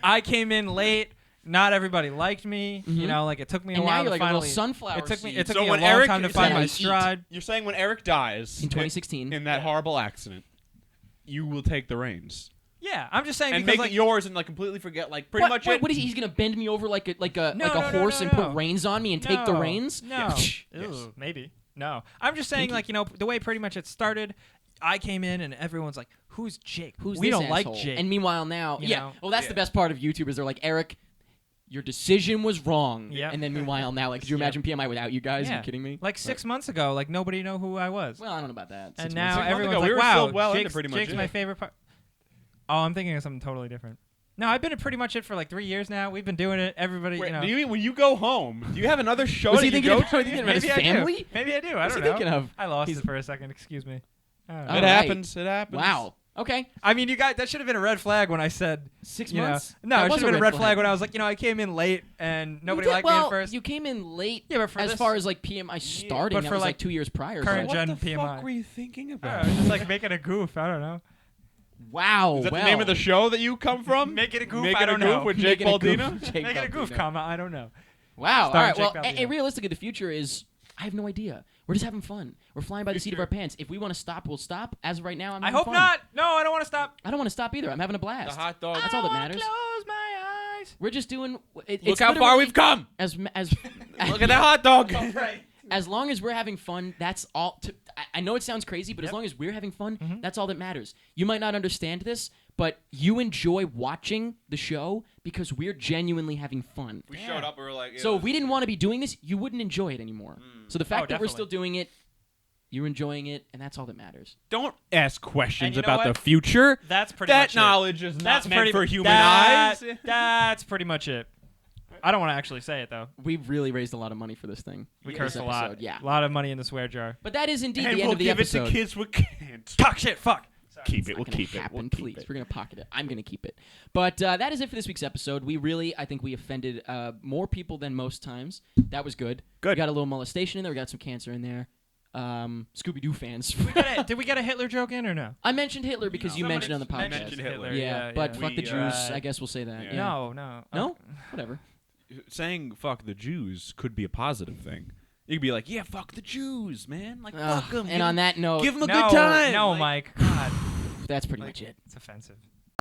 I came in late. Not everybody liked me. You know, like, it took me And a now while you're to like a finally. little sunflower It took me seed. a So when long Eric time to is find gonna my eat. stride. You're saying when Eric dies In 2016. in that horrible accident, you will take the reins Yeah, I'm just saying and because make like it yours and like completely forget like pretty much it. What is he? He's gonna bend me over like a No, no, no, horse no, and no. put reins on me and take the reins? No. Yes. Ew, maybe. No. I'm just saying, like, you know, the way pretty much it started, I came in and everyone's like, who's Jake? Who's we this don't like asshole? Jake. And meanwhile now, You yeah. know? Well, that's the best part of YouTubers. They're like, Eric, your decision was wrong. Yep. And then meanwhile now, like, could you Yep. imagine PMI without you guys? Are Yeah. you kidding me? Like 6 months ago, like nobody knew who I was. Well, I don't know about that. And 6 now months ago. everyone's ago, like, we were wow, still well into Jake's, pretty much Jake's it. my favorite part. Oh, I'm thinking of something totally different. No, I've been at pretty much it for like 3 years now. We've been doing it. Everybody, Wait, you know. do you mean when you go home? Do you have another show Was that he you thinking go about- to? was he thinking about his Maybe I do. family? Maybe I do. I What's don't he know. thinking of? I lost He's- it for a second. Excuse me. I don't know. All It right. happens. It happens. Wow. Okay. I mean, you guys, that should have been a red flag when I said 6 you know, months? No, That it was should have been a red flag flag when I was like, you know, I came in late and nobody You did- liked me well, at first. You came in late. Yeah, but for as this far as like PMI starting, but that for, was like like, 2 years prior. current but- gen What the PMI. fuck were you thinking I about? don't know, just like making a goof. I don't know. Wow. Is that well. the name of the show that you come from? Make it a goof. Making I don't a goof know. with Jake Making a goof Baldino? with Jake Making a goof Baldino. comment. I don't know. Wow. All Starring right. Well, Jake Baldino. and realistically, the future is I have no idea. We're just having fun. We're flying by the seat of our pants. If we want to stop, we'll stop. As of right now, I'm I having hope fun. not. No, I don't want to stop. I don't want to stop either. I'm having a blast. The hot dog. That's all that I wanna matters. Close my eyes. We're just doing. It, Look it's how far literally we've come. As Look at that hot dog. as long as we're having fun, that's all. I know it sounds crazy, but as Yep. long as we're having fun, Mm-hmm. that's all that matters. You might not understand this, but you enjoy watching the show because we're genuinely having fun. We showed up. We were like. So if we didn't want to be doing this, you wouldn't enjoy it anymore. So the fact that we're definitely. still doing it, you're enjoying it, and that's all that matters. Don't ask questions And you know about what? the future. That's pretty That much knowledge is it. not That's meant pretty for human that- eyes. That's pretty much it. I don't want to actually say it though. We've really raised a lot of money for this thing. We this cursed a lot. episode, Yeah. A lot of money in the swear jar. But that is indeed And the end we'll of the give episode. it to kids with can't. Talk shit. Fuck. Keep it. It's We'll not gonna keep it. happen, We'll keep please. it. We're gonna pocket it. I'm gonna keep it. But that is it for this week's episode. We really, I think, we offended more people than most times. That was good. Good. We got a little molestation in there. We got some cancer in there. Scooby-Doo fans. Did we get a Hitler joke in or no? I mentioned Hitler because you mentioned it on the podcast. mentioned Hitler. Yeah, but fuck the We, Jews. uh, I guess we'll say that. yeah. Yeah. No. No? Whatever. Saying "fuck the Jews" could be a positive thing. You could be like, "Yeah, fuck the Jews, man. Like, Ugh, fuck them." and on that note, give them a No, good time. No, Like, Mike. God. that's pretty much it. It's offensive.